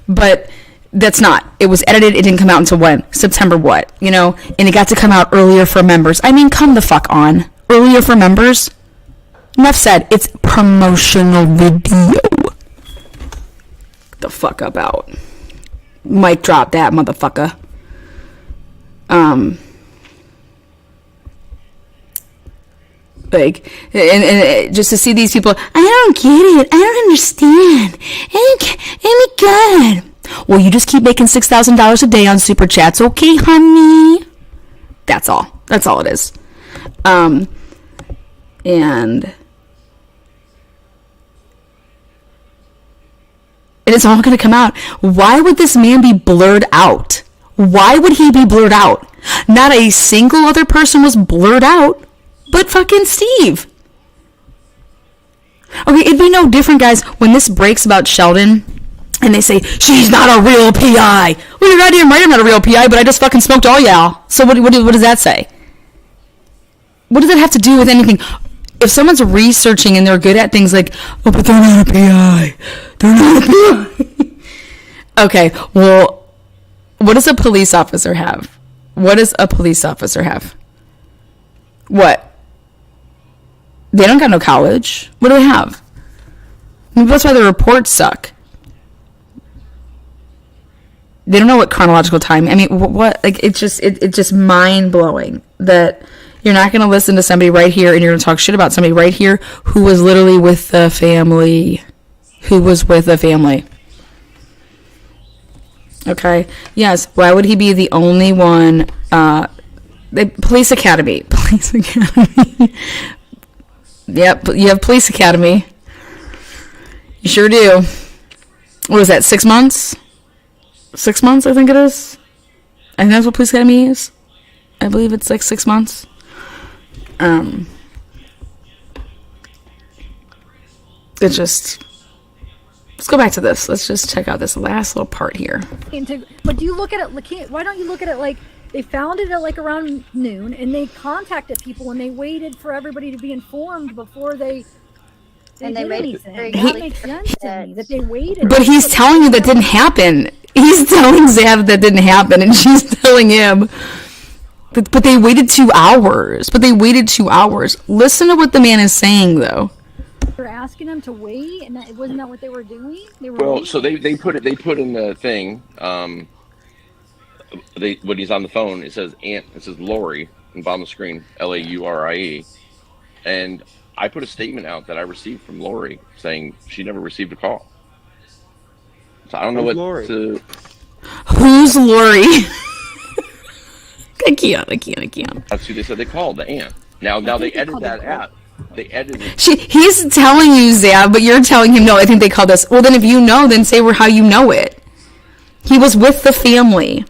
But that's not. It was edited. It didn't come out until when? September what? You know? And it got to come out earlier for members. I mean, come the fuck on. Earlier for members? Enough said. It's promotional video. Get the fuck up out. Mic drop that motherfucker. Like, and just to see these people, I don't get it. I don't understand. Ain't good. Well, you just keep making $6,000 a day on Super Chats, okay, honey? That's all. That's all it is. And it's all going to come out. Why would this man be blurred out? Why would he be blurred out? Not a single other person was blurred out, but fucking Steve. Okay, it'd be no different, guys, when this breaks about Sheldon and they say, she's not a real PI. Well, you're goddamn right I'm not a real PI, but I just fucking smoked all y'all. So what does that say? What does that have to do with anything? If someone's researching and they're good at things like, oh, but they're not a PI. They're not a PI. Okay, well, what does a police officer have? What does a police officer have? What? They don't got no college. What do they have? Maybe that's why the reports suck. They don't know what chronological time. I mean, what? Like, it's just mind blowing that you're not going to listen to somebody right here and you're going to talk shit about somebody right here who was literally with the family. Who was with the family. Okay. Yes. Why would he be the only one? Police Academy. Police Academy. Yep. You have Police Academy. You sure do. What was that? 6 months? 6 months, I think it is. I think that's what Police Academy is. I believe it's like 6 months. It's just. Let's go back to this. Let's just check out this last little part here. But do you look at it? Why don't you look at it like they found it at like around noon, and they contacted people, and they waited for everybody to be informed before they did anything. That makes sense to me that they waited. But he's telling you that didn't happen. He's telling Zab that didn't happen, and she's telling him. But they waited 2 hours. Listen to what the man is saying, though. They're asking them to wait, and wasn't that what they were doing? Well, so they put in the thing. When he's on the phone, it says Aunt. It says Lori on the bottom of the screen, Laurie, and I put a statement out that I received from Lori saying she never received a call. So I don't know what Lori? Who's Lori? I can't. That's who they said they called, the aunt. Now they edited that out. They edited. He's telling you, Zab, but you're telling him, no, I think they called us. Well, then if you know, then say how you know it. He was with the family.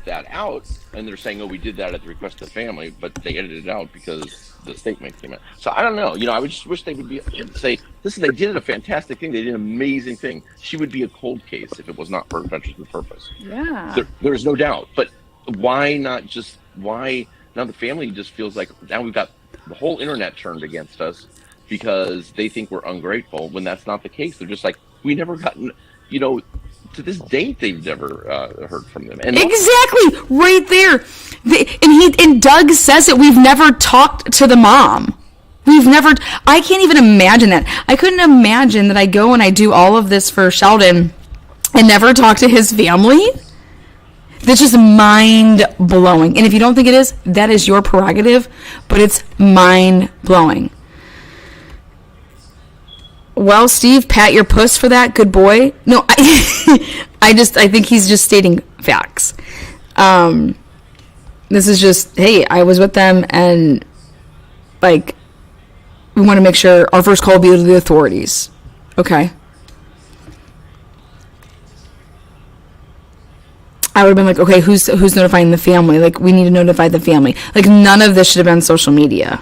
That out, and they're saying, oh, we did that at the request of the family, but they edited it out because the statement came out. So I don't know. I would just wish they would say, listen, they did a fantastic thing. They did an amazing thing. She would be a cold case if it was not for Adventures with Purpose. Yeah. There's no doubt. But why now the family just feels like now we've got the whole internet turned against us because they think we're ungrateful when that's not the case. They're just like, we never gotten, to this date, they've never heard from them. And exactly, right there. And Doug says it. We've never talked to the mom. I can't even imagine that. I couldn't imagine that I go and I do all of this for Sheldon and never talk to his family. That's just mind blowing. And if you don't think it is, that is your prerogative, but it's mind blowing. Well, Steve, pat your puss for that. Good boy. No, I think he's just stating facts. This is just, hey, I was with them and like, we want to make sure our first call will be to the authorities. Okay. I would have been like, okay, who's notifying the family? Like, we need to notify the family. Like, none of this should have been social media.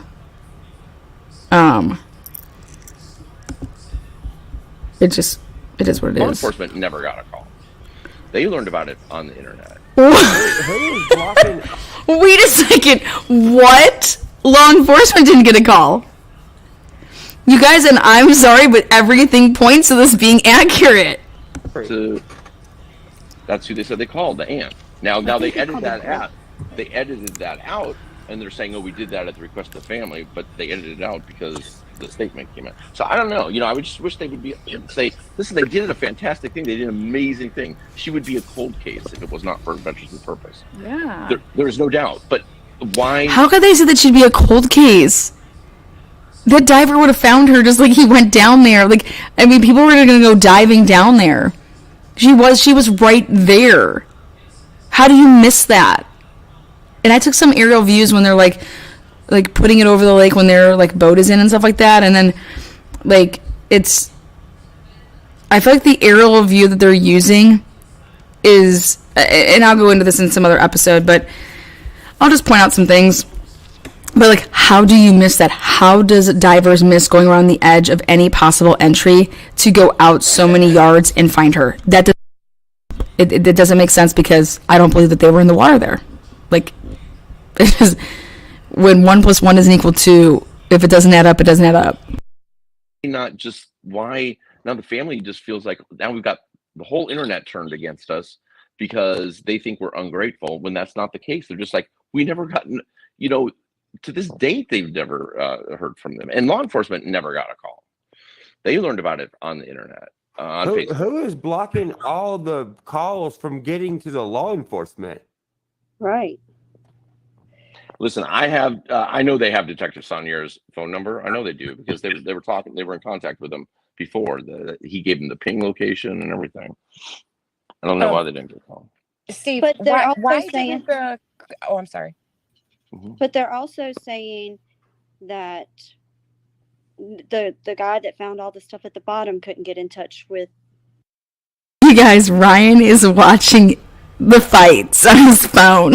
It is what it is. Law enforcement never got a call. They learned about it on the internet. Who is blocking? Wait a second. What? Law enforcement didn't get a call. You guys, and I'm sorry, but everything points to this being accurate. That's who they said they called, the aunt. Now they edited that out. They edited that out, and they're saying, "Oh, we did that at the request of the family," but they edited it out because the statement came out. So I don't know. I would just wish they would say, "Listen, they did a fantastic thing. They did an amazing thing." She would be a cold case if it was not for Adventures in Purpose. Yeah. There is no doubt. But why? How could they say that she'd be a cold case? That diver would have found her just like he went down there. Like, I mean, people were going to go diving down there. She was right there. How do you miss that? And I took some aerial views when they're like putting it over the lake when their like boat is in and stuff like that. And then like I feel like the aerial view that they're using is, and I'll go into this in some other episode, but I'll just point out some things. But like, how do you miss that? How does divers miss going around the edge of any possible entry to go out so many yards and find her? It doesn't make sense because I don't believe that they were in the water there. Like, it just, when 1 + 1 isn't equal 2, if it doesn't add up, it doesn't add up. Not just why now the family just feels like now we've got the whole internet turned against us because they think we're ungrateful when that's not the case. They're just like, we never gotten, to this date, they've never heard from them. And law enforcement never got a call. They learned about it on the internet, on Facebook. Who is blocking all the calls from getting to the law enforcement? Right. Listen, I know they have Detective Sonier's phone number. I know they do because they were talking. They were in contact with him before. He gave them the ping location and everything. I don't know why they didn't get a call. Steve, But they're why also saying. didn't the? Oh, I'm sorry. But they're also saying that the guy that found all the stuff at the bottom couldn't get in touch with. You guys, Ryan is watching the fights on his phone.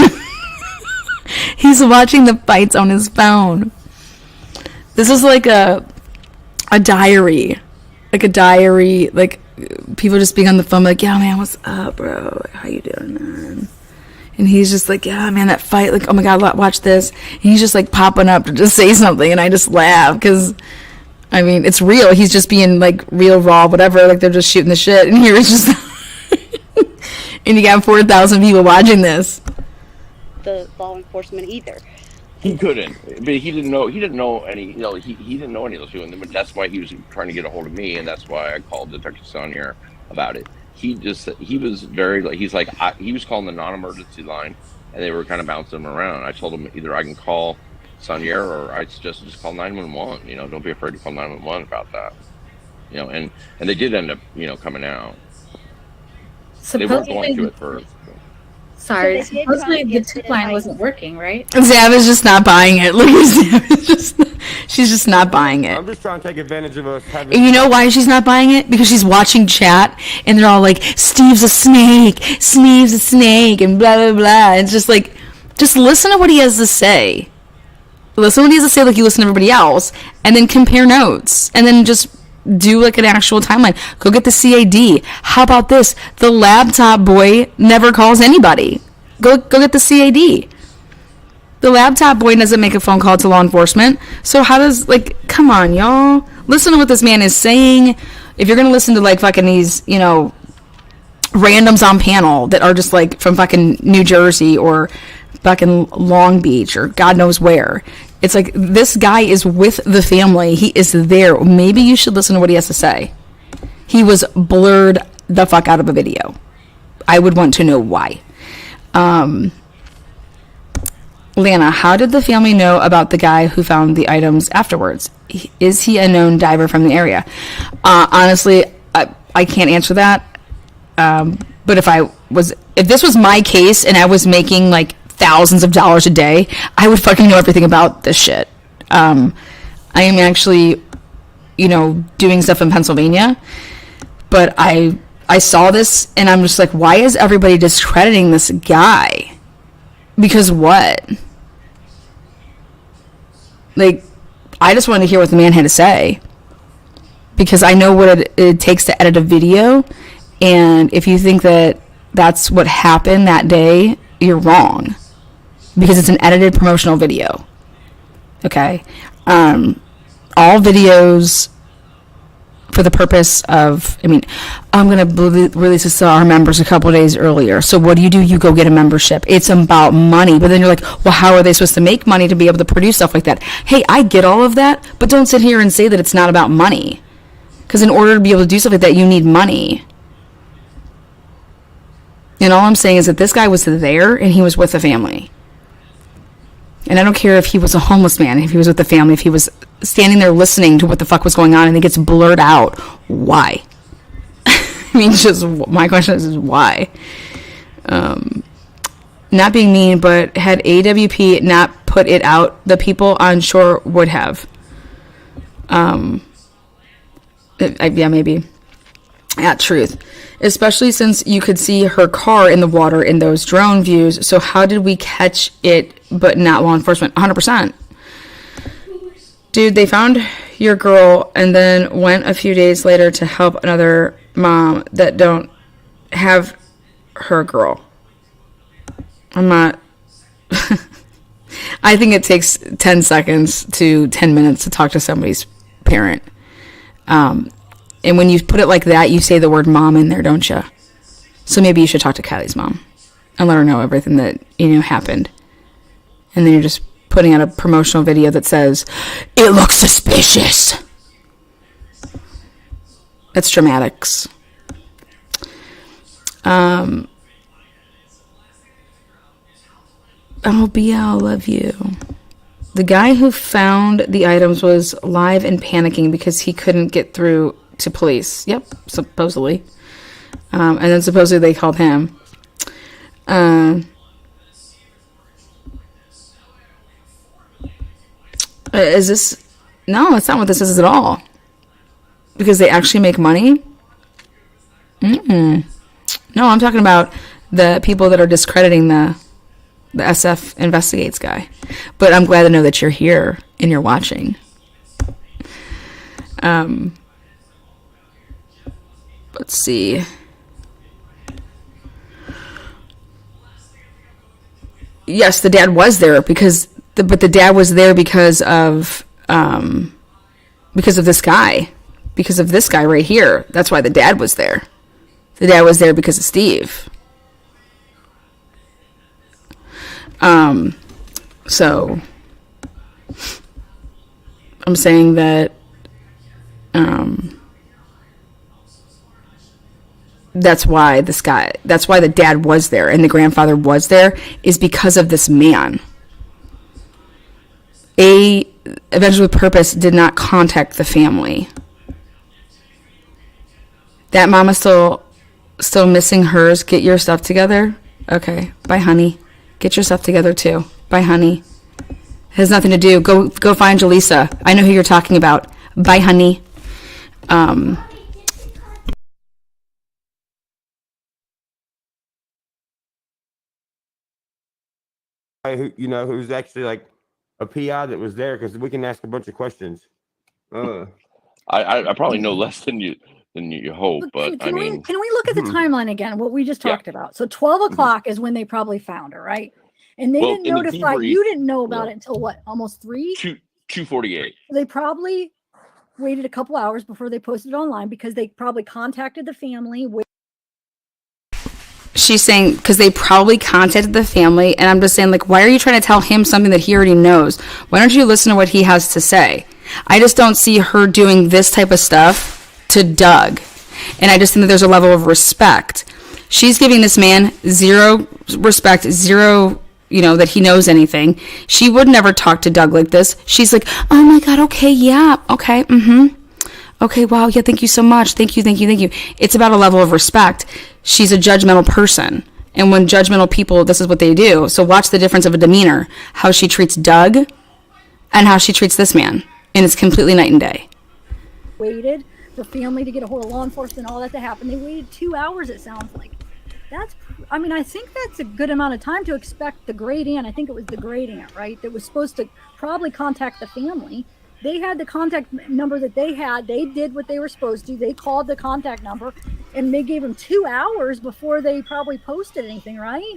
He's watching the fights on his phone. This is like a diary. Like a diary. Like, people just being on the phone like, yeah, man, what's up, bro? Like, how you doing, man? And he's just like, yeah, man, that fight, like, oh my God, watch this. And he's just like popping up to just say something. And I just laugh because, I mean, it's real. He's just being like real, raw, whatever. Like, they're just shooting the shit. And here it's just, and you got 4,000 people watching this. The law enforcement either. He couldn't, but he didn't know any. He didn't know any of those people. And that's why he was trying to get a hold of me, and that's why I called Detective Sonier about it. He was very, he's like, he was calling the non-emergency line, and they were kind of bouncing him around. I told him either I can call Sonier or I suggest just call 911. Don't be afraid to call 911 about that. And they did end up, coming out. They weren't going to at first. Sorry, supposedly the tip line wasn't working, right? Zav is just not buying it. Look at Zav. She's just not buying it. I'm just trying to take advantage of us having. And you know why she's not buying it? Because she's watching chat, and they're all like, Steve's a snake, Sneeve's a snake, and blah, blah, blah. It's just like, just listen to what he has to say. Listen to what he has to say like you listen to everybody else, and then compare notes, and then just do like an actual timeline. Go get the CAD. How about this? The laptop boy never calls anybody. Go get the CAD. The laptop boy doesn't make a phone call to law enforcement. So how does, like, come on, y'all. Listen to what this man is saying. If you're going to listen to, like, fucking these, randoms on panel that are just, like, from fucking New Jersey or fucking Long Beach or God knows where, It's like, this guy is with the family. He is there. Maybe you should listen to what he has to say. He was blurred the fuck out of a video. I would want to know why. Lana, how did the family know about the guy who found the items afterwards? Is he a known diver from the area? Honestly, I can't answer that. But if this was my case and I was making like thousands of dollars a day, I would fucking know everything about this shit. I am actually, doing stuff in Pennsylvania, but I saw this and I'm just like, why is everybody discrediting this guy? Because what? Like, I just wanted to hear what the man had to say, because I know what it takes to edit a video, and if you think that that's what happened that day, you're wrong, because it's an edited promotional video. Okay? All videos for the purpose of, I'm going to release this to our members a couple of days earlier. So what do? You go get a membership. It's about money. But then you're like, well, how are they supposed to make money to be able to produce stuff like that? Hey, I get all of that, but don't sit here and say that it's not about money. Because in order to be able to do stuff like that, you need money. And all I'm saying is that this guy was there and he was with the family. And I don't care if he was a homeless man, if he was with the family, if he was standing there listening to what the fuck was going on and it gets blurred out. Why? My question is why? Not being mean, but had AWP not put it out, the people on shore would have. Yeah, maybe. Yeah, truth. Especially since you could see her car in the water in those drone views. So how did we catch it but not law enforcement? 100%. Dude, they found your girl and then went a few days later to help another mom that don't have her girl. I'm not... I think it takes 10 seconds to 10 minutes to talk to somebody's parent. And when you put it like that, you say the word mom in there, don't you? So maybe you should talk to Kylie's mom and let her know everything that, happened. And then you're just putting out a promotional video that says, it looks suspicious. That's dramatics. Oh, BL, love you. The guy who found the items was live and panicking because he couldn't get through to police. Yep, supposedly. And then supposedly they called him. Is this... No, that's not what this is at all. Because they actually make money? No, I'm talking about the people that are discrediting the SF Investigates guy. But I'm glad to know that you're here and you're watching. Let's see. Yes, the dad was there but the dad was there because of this guy. Because of this guy right here. That's why the dad was there. The dad was there because of Steve. So I'm saying that that's why the dad was there and the grandfather was there, is because of this man. Adventures with Purpose did not contact the family. That mama's still missing hers. Get your stuff together. Okay. Bye, honey. Get your stuff together too. Bye, honey. It has nothing to do. Go find Jaleesa. I know who you're talking about. Bye, honey. Who's actually like a PI that was there, because we can ask a bunch of questions. I probably know less than you hope, but can we look at the timeline again? What we just talked about. So 12 o'clock is when they probably found her, right? And they didn't notify you. Didn't know about it until what? Almost 3. 2:48. They probably waited a couple hours before they posted it online because they probably contacted the family. she's saying, because they probably contacted the family, and I'm just saying, like, why are you trying to tell him something that he already knows? Why don't you listen to what he has to say? I just don't see her doing this type of stuff to Doug. And I just think that there's a level of respect. She's giving this man zero respect, zero, that he knows anything. She would never talk to Doug like this. She's like, oh my God, okay, yeah, okay, okay, wow, yeah, thank you so much. Thank you. It's about a level of respect. She's a judgmental person. And when judgmental people, this is what they do. So watch the difference of a demeanor, how she treats Doug and how she treats this man. And it's completely night and day. Waited for family to get a hold of law enforcement, all that to happen. They waited 2 hours, it sounds like. I think that's a good amount of time to expect the great aunt. I think it was the great aunt, right? That was supposed to probably contact the family. They had the contact number that they had. They did what they were supposed to. They called the contact number, and they gave them 2 hours before they probably posted anything, right?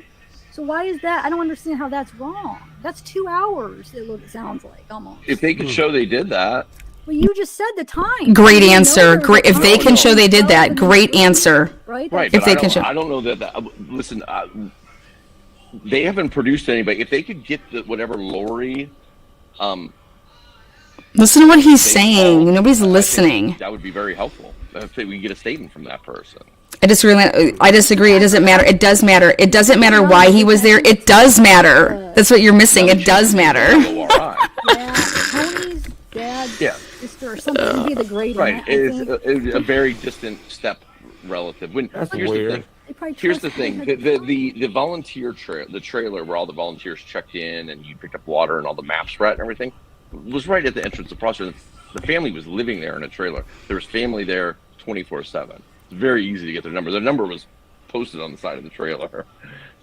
So why is that? I don't understand how that's wrong. That's 2 hours, it sounds like, almost. If they could show they did that. Well, you just said the time. Great answer. Great. If they can show they did that, great answer. Right. If they can show. I don't know that. Listen, they haven't produced anybody. If they could get whatever Lori. Listen to what he's saying. Nobody's listening. That would be very helpful. If we get a statement from that person. I disagree. It doesn't matter. It does matter. It doesn't matter why he was there. It does matter. That's what you're missing. It does matter. Yeah, Tony's dad's sister or something would be the great aunt. Right. It's a very distant step relative. Here's the thing. The volunteer the trailer where all the volunteers checked in and you picked up water and all the maps right and everything was right at the entrance of Prospect. The family was living there in a trailer. There was family there 24/7. It's very easy to get their number. Their number was posted on the side of the trailer.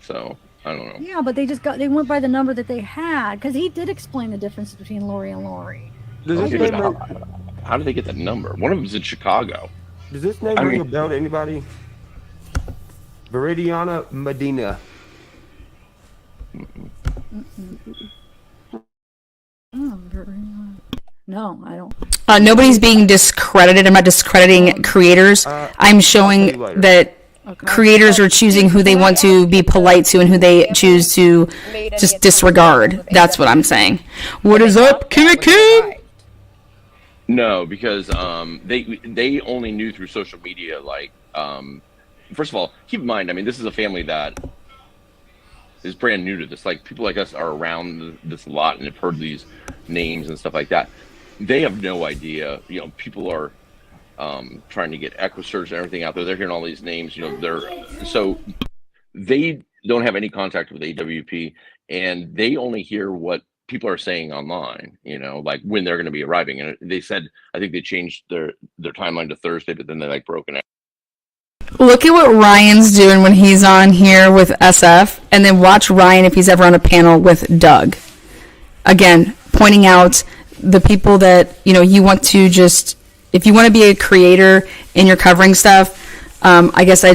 So I don't know. Yeah, but they went by the number that they had, because he did explain the difference between Lori and Lori. How did they get that number? One of them is in Chicago. Does this name ring a bell to anybody? Viridiana Medina. No, I don't. Nobody's being discredited. I'm not discrediting creators. I'm showing that creators are choosing who they want to be polite to and who they choose to just disregard. That's what I'm saying. What is up, Kim? No, because they only knew through social media. Like, first of all, keep in mind, I mean, this is a family that is brand new to this. Like, people like us are around this a lot and have heard these names and stuff like that. They have no idea. People are trying to get EquiSearch and everything out there. They're hearing all these names. So they don't have any contact with AWP, and they only hear what people are saying online, like when they're going to be arriving. And they said, I think they changed their timeline to Thursday, but then they broke it out. Look at what Ryan's doing when he's on here with SF, and then watch Ryan if he's ever on a panel with Doug. Again, pointing out the people that, you want to just, if you want to be a creator and you're covering stuff, I guess I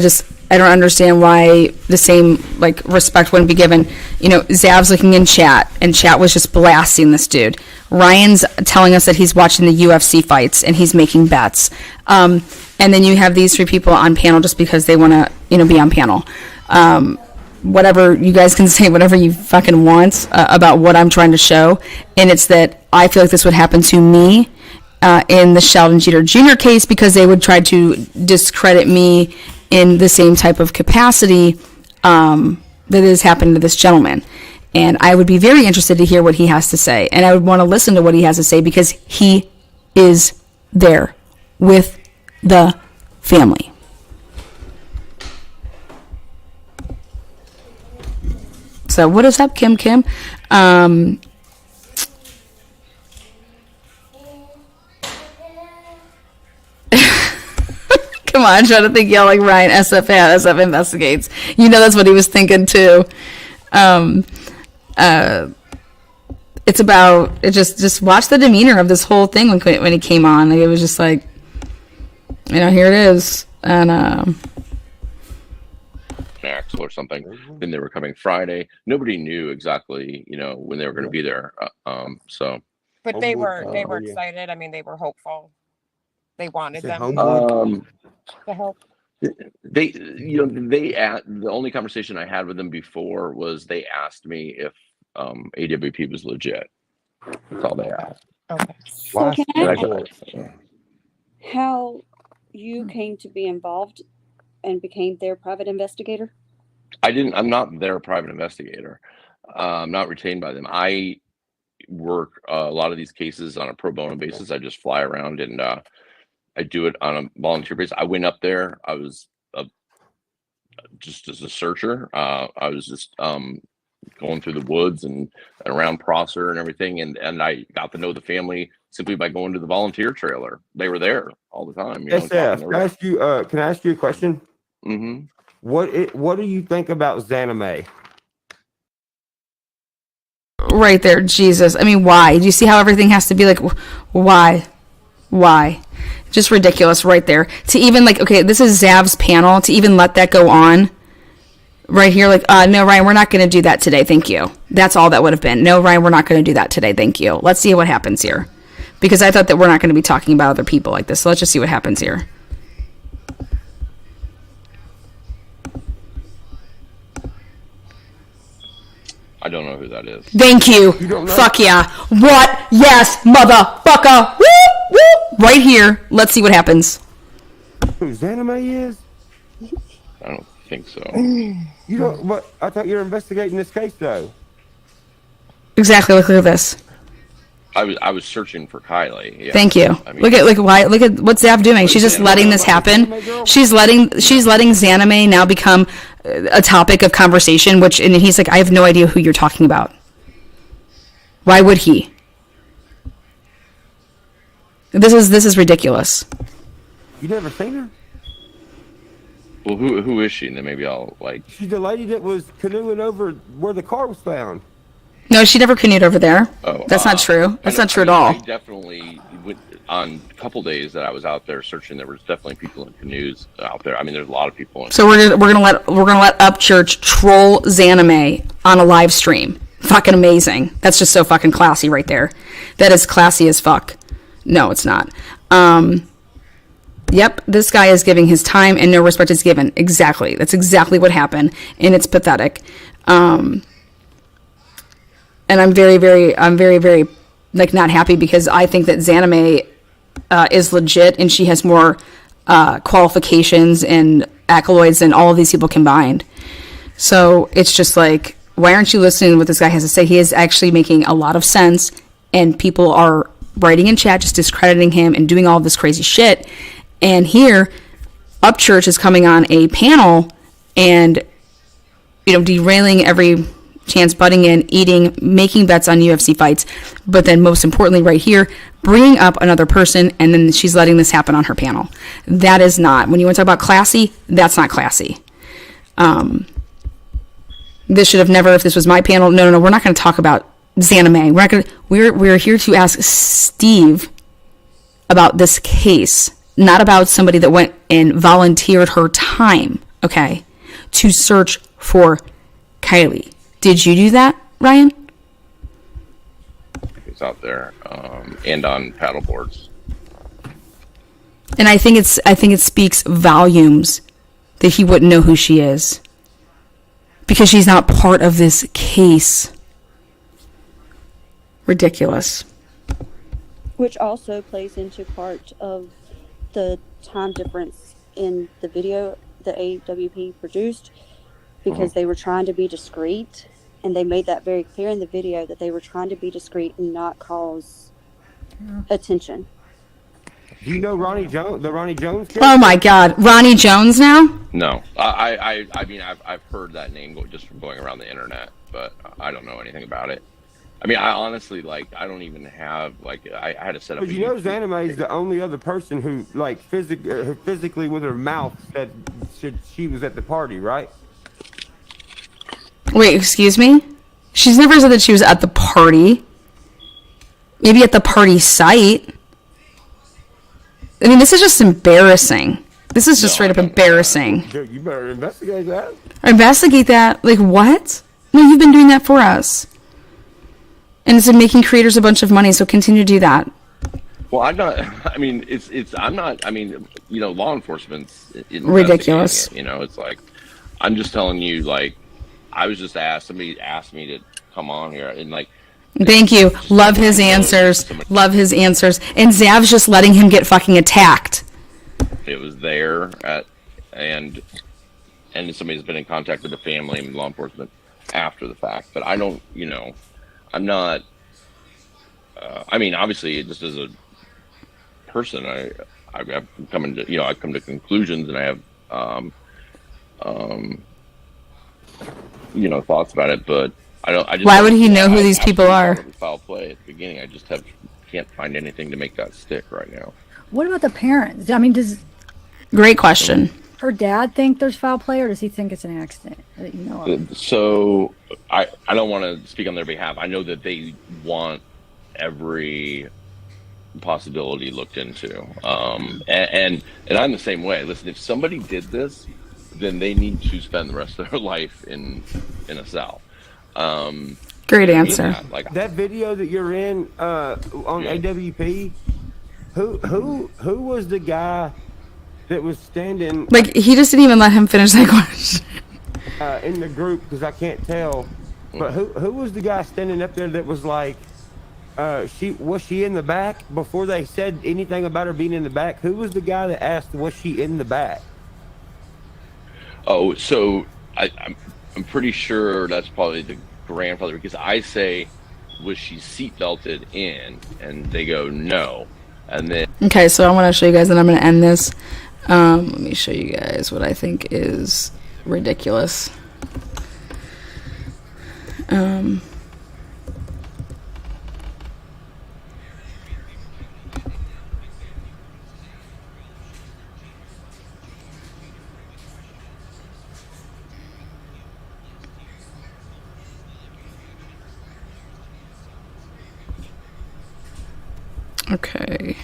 don't understand why the same respect wouldn't be given. Zav's looking in chat, and chat was just blasting this dude. Ryan's telling us that he's watching the UFC fights and he's making bets. And then you have these three people on panel just because they want to, be on panel. Whatever, you guys can say whatever you fucking want about what I'm trying to show. And it's that I feel like this would happen to me in the Sheldon Jeter Jr. case, because they would try to discredit me in the same type of capacity that is happening to this gentleman. And I would be very interested to hear what he has to say. And I would want to listen to what he has to say, because he is there with the family. So what is up, Kim? Come on, I'm trying to think y'all like Ryan. SF investigates. That's what he was thinking too. It's about it. Just watch the demeanor of this whole thing when he came on. It was just like, here it is, and Axel or something. Then they were coming Friday. Nobody knew exactly, when they were going to be there. But they were excited. I mean, they were hopeful. They wanted them to help. The only conversation I had with them before was they asked me if AWP was legit. That's all they asked. Okay. So can I ask Yeah. how you came to be involved and became their private investigator? I'm not their private investigator. I'm not retained by them. I work a lot of these cases on a pro bono basis. I just fly around and I do it on a volunteer basis. I went up there. I was just as a searcher. I was just going through the woods and around Prosser and everything, and I got to know the family simply by going to the volunteer trailer. They were there all the time. Can I ask you a question? Mm-hmm. What do you think about Xana May? Right there, Jesus. I mean, why? Do you see how everything has to be like, why? Just ridiculous right there. To even like, okay, this is Zav's panel, to even let that go on right here, like, no, Ryan, we're not going to do that today, thank you. That's all that would have been. No, Ryan, we're not going to do that today, thank you. Let's see what happens here. Because I thought that we're not going to be talking about other people like this, so let's just see what happens here. I don't know who that is. Thank you. Fuck yeah. What? Yes, motherfucker. Woo, woo. Right here. Let's see what happens. Who Xana May is? I don't think so. You don't. But I thought you were investigating this case, though. Exactly. Look at this. I was searching for Kylie. Yeah. Thank you. I mean, look at what Zav doing. She's just letting this happen. She's letting Xana May now become a topic of conversation. And he's like, I have no idea who you're talking about. Why would he? This is ridiculous. You never seen her? Well, who is she? And then maybe I'll like. She's the lady that was canoeing over where the car was found. No, she never canoed over there. Oh, that's not true. That's not true at all. I definitely went on a couple days that I was out there searching. There was definitely people in canoes out there. I mean, there's a lot of people. So we're gonna let Upchurch troll Xana May on a live stream. Fucking amazing. That's just so fucking classy right there. That is classy as fuck. No, it's not. Yep, this guy is giving his time and no respect is given. Exactly. That's exactly what happened, and it's pathetic. And I'm very, very, like, not happy because I think that Xana May is legit and she has more qualifications and accolades than all of these people combined. So it's just like, why aren't you listening to what this guy has to say? He is actually making a lot of sense, and people are writing in chat just discrediting him and doing all this crazy shit. And here, Upchurch is coming on a panel and, derailing every chance, butting in, eating, making bets on UFC fights, but then most importantly right here, bringing up another person, and then she's letting this happen on her panel. That is not, when you want to talk about classy, that's not classy. This should have never, if this was my panel, no, we're not going to talk about Xana May. We're here to ask Steve about this case, not about somebody that went and volunteered her time, okay, to search for Kylie. Did you do that, Ryan? It's out there, and on paddle boards. And I think it speaks volumes that he wouldn't know who she is because she's not part of this case. Ridiculous. Which also plays into part of the time difference in the video that AWP produced, because they were trying to be discreet, and they made that very clear in the video that they were trying to be discreet and not cause attention. Do you know Ronnie Jones? The Ronnie Jones case? Oh my God, Ronnie Jones now? No, I mean I've heard that name just from going around the internet, but I don't know anything about it. I mean, I honestly, I don't even have, I had to set up. But Xana May is the only other person who, physically with her mouth said she was at the party, right? Wait, excuse me? She's never said that she was at the party. Maybe at the party site. I mean, this is just embarrassing. This is just straight up embarrassing. Dude, you better investigate that. Investigate that? Like, what? No, you've been doing that for us. And it's been making creators a bunch of money, so continue to do that. Well, I'm not. I mean, I'm not. I mean, law enforcement's Ridiculous. investigating it, it's like, I'm just telling you, like, I was just asked. Somebody asked me to come on here, and like, Thank you. Love his answers. Love his answers. And Zav's just letting him get fucking attacked. it was there and somebody's been in contact with the family and law enforcement after the fact. But I don't. I'm not. I mean, obviously, just as a person, I've come to I've come to conclusions, and I have thoughts about it, but I don't. I just Why would he know who these people are? Foul play at the beginning. I just can't find anything to make that stick right now. What about the parents? I mean, does Great question. her dad think there's foul play, or does he think it's an accident that you know of? So I don't want to speak on their behalf. I know that they want every possibility looked into, and I'm the same way. Listen, if somebody did this, then they need to spend the rest of their life in a cell. Great answer. Yeah, like That video that you're in on AWP, who was the guy that was standing Like, he just didn't even let him finish that question. in the group? Because I can't tell. But who was the guy standing up there that was like, was she in the back before they said anything about her being in the back? Who was the guy that asked, was she in the back? Oh, so I'm pretty sure that's probably the grandfather, because I say, was she seat belted in? And they go, no. And then Okay, so I want to show you guys, and I'm going to end this. Let me show you guys what I think is ridiculous. Okay.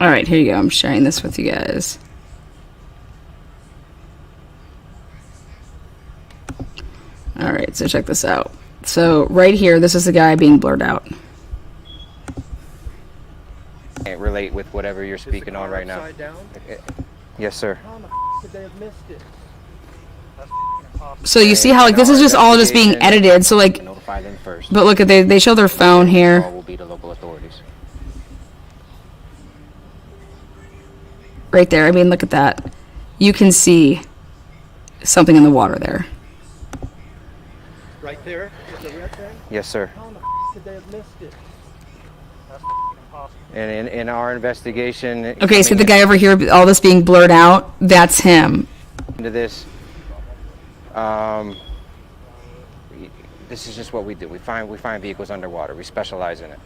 All right, here you go. I'm sharing this with you guys. All right, so check this out. So right here, this is the guy being blurred out. Can't relate with whatever you're speaking on right now. Yes, sir. Could they have missed it? So you see how, like, this is just all just being edited. So, like, Notify them first. but look at, they show their phone here. Will be the local authorities. Right there. I mean, look at that. You can see something in the water there. Right there? Is the red thing? Yes, sir. How in the could they have missed it? That's impossible. And in our investigation, Okay, so the guy over here, all this being blurred out, that's him. into this, this is just what we do. We find vehicles underwater. We specialize in it.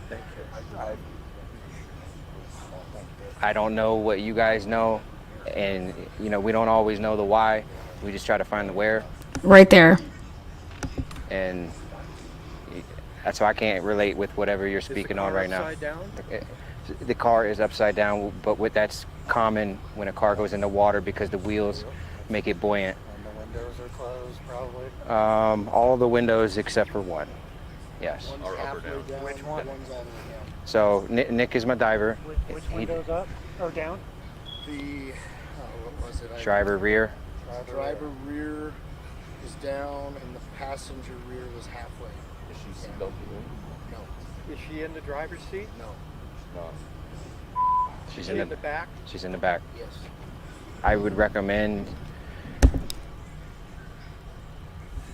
I don't know what you guys know, and we don't always know the why. We just try to find the where, Right there. and that's why I can't relate with whatever you're speaking on right now. Upside down? The car is upside down, but that's common when a car goes into water because the wheels make it buoyant. And the windows are closed, probably. All the windows except for one. Yes. One's halfway down. Which one? One's all the way down. So Nick is my diver. Which window's up or down? The what was it? Driver rear. Driver rear is down, and the passenger rear was halfway. is she seat belted in? No, Is she in the driver's seat? no, No. She's in the back? She's in the back. yes. I would recommend.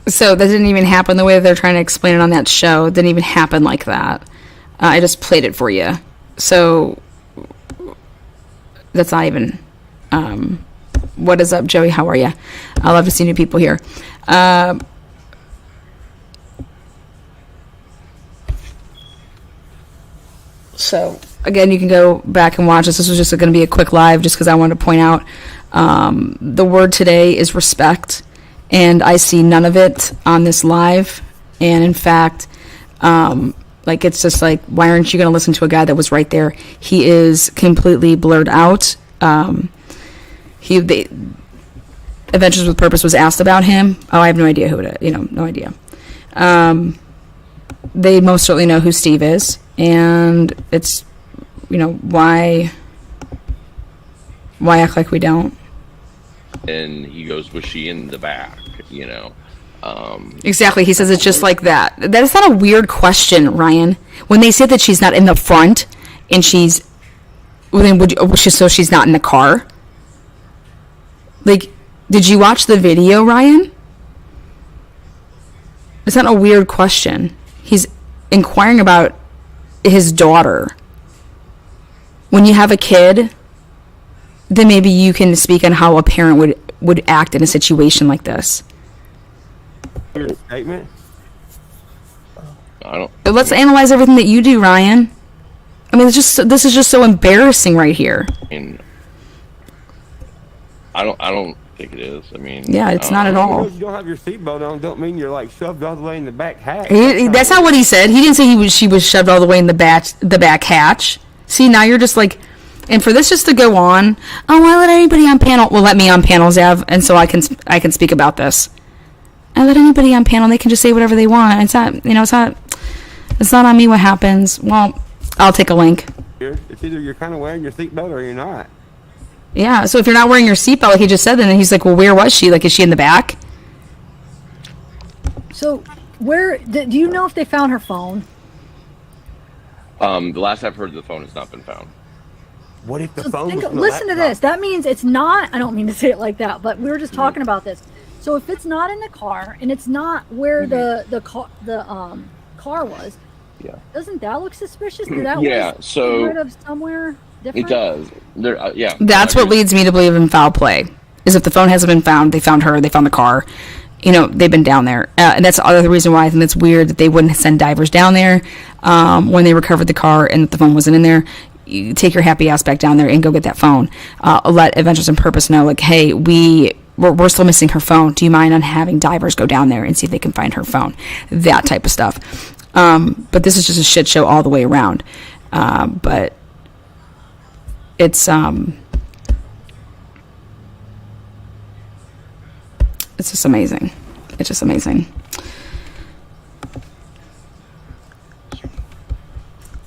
So that didn't even happen the way that they're trying to explain it on that show. It didn't even happen like that. I just played it for you. So that's not even. What is up, Joey? How are you? I love to see new people here. So again, you can go back and watch this. This was just going to be a quick live just because I wanted to point out the word today is respect, and I see none of it on this live. And in fact, like, it's just like, why aren't you going to listen to a guy that was right there? He is completely blurred out. Adventures with Purpose was asked about him. Oh, I have no idea who it is. No idea. They most certainly know who Steve is, and it's, why act like we don't? And he goes, was she in the back? Exactly. He says it's just like that. That is not a weird question, Ryan. When they say that she's not in the front, and she's not in the car. Like, did you watch the video, Ryan? It's not a weird question. He's inquiring about his daughter. When you have a kid, then maybe you can speak on how a parent would act in a situation like this. Statement? Let's analyze everything that you do, Ryan. I mean, this is just so embarrassing right here. I don't think it is. I mean, yeah, it's not at all. Because you don't have your seatbelt on, don't mean you're like shoved all the way in the back hatch. That's not what he said. He didn't say she was shoved all the way in the back hatch. See, now you're just like, and for this just to go on, oh, I let anybody on panel. Well, let me on panel, Zav, and so I can speak about this. I let anybody on panel. They can just say whatever they want. It's not, it's not on me what happens. Well, I'll take a link. It's either you're kind of wearing your seatbelt or you're not. Yeah, so if you're not wearing your seatbelt, like he just said, then he's like, well, where was she? Like, is she in the back? So, do you know if they found her phone? The last I've heard, the phone has not been found. What if the phone was listen to this. That means it's not, I don't mean to say it like that, but we were just talking about this. So if it's not in the car, and it's not where the car was, yeah, doesn't that look suspicious? Did that so rid of somewhere different? It does. Yeah. That's what leads me to believe in foul play. Is if the phone hasn't been found, they found her, they found the car. They've been down there, and that's the other reason why I think it's weird that they wouldn't send divers down there when they recovered the car and the phone wasn't in there. You take your happy ass back down there and go get that phone. Let Adventures in Purpose know, like, hey, we're still missing her phone. Do you mind on having divers go down there and see if they can find her phone? That type of stuff. But this is just a shit show all the way around. But it's just amazing. It's just amazing.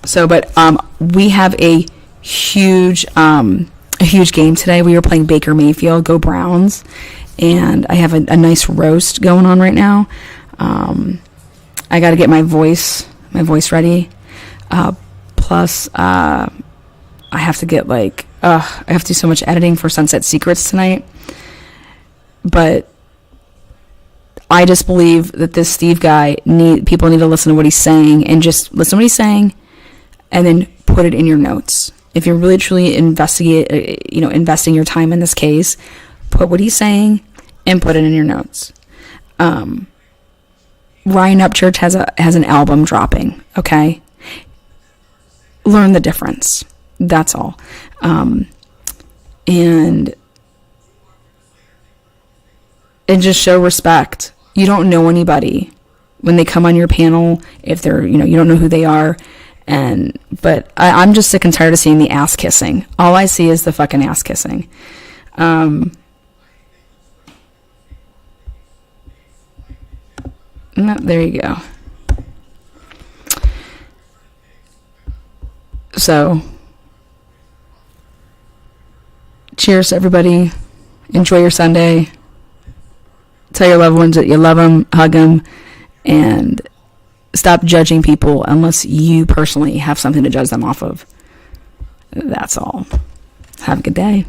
So, but we have a huge game today. We are playing Baker Mayfield, go Browns, and I have a nice roast going on right now. I got to get my voice ready. Plus, I have to get I have to do so much editing for Sunset Secrets tonight. But I just believe that this Steve guy people need to listen to what he's saying and just listen to what he's saying, and then put it in your notes. If you're really truly investing your time in this case, put what he's saying and put it in your notes. Ryan Upchurch has an album dropping. Okay, learn the difference. That's all. And just show respect. You don't know anybody when they come on your panel. If they're, you don't know who they are. But I'm just sick and tired of seeing the ass kissing. All I see is the fucking ass kissing. No, there you go. So, cheers, everybody. Enjoy your Sunday. Tell your loved ones that you love them, hug them, and stop judging people unless you personally have something to judge them off of. That's all. Have a good day.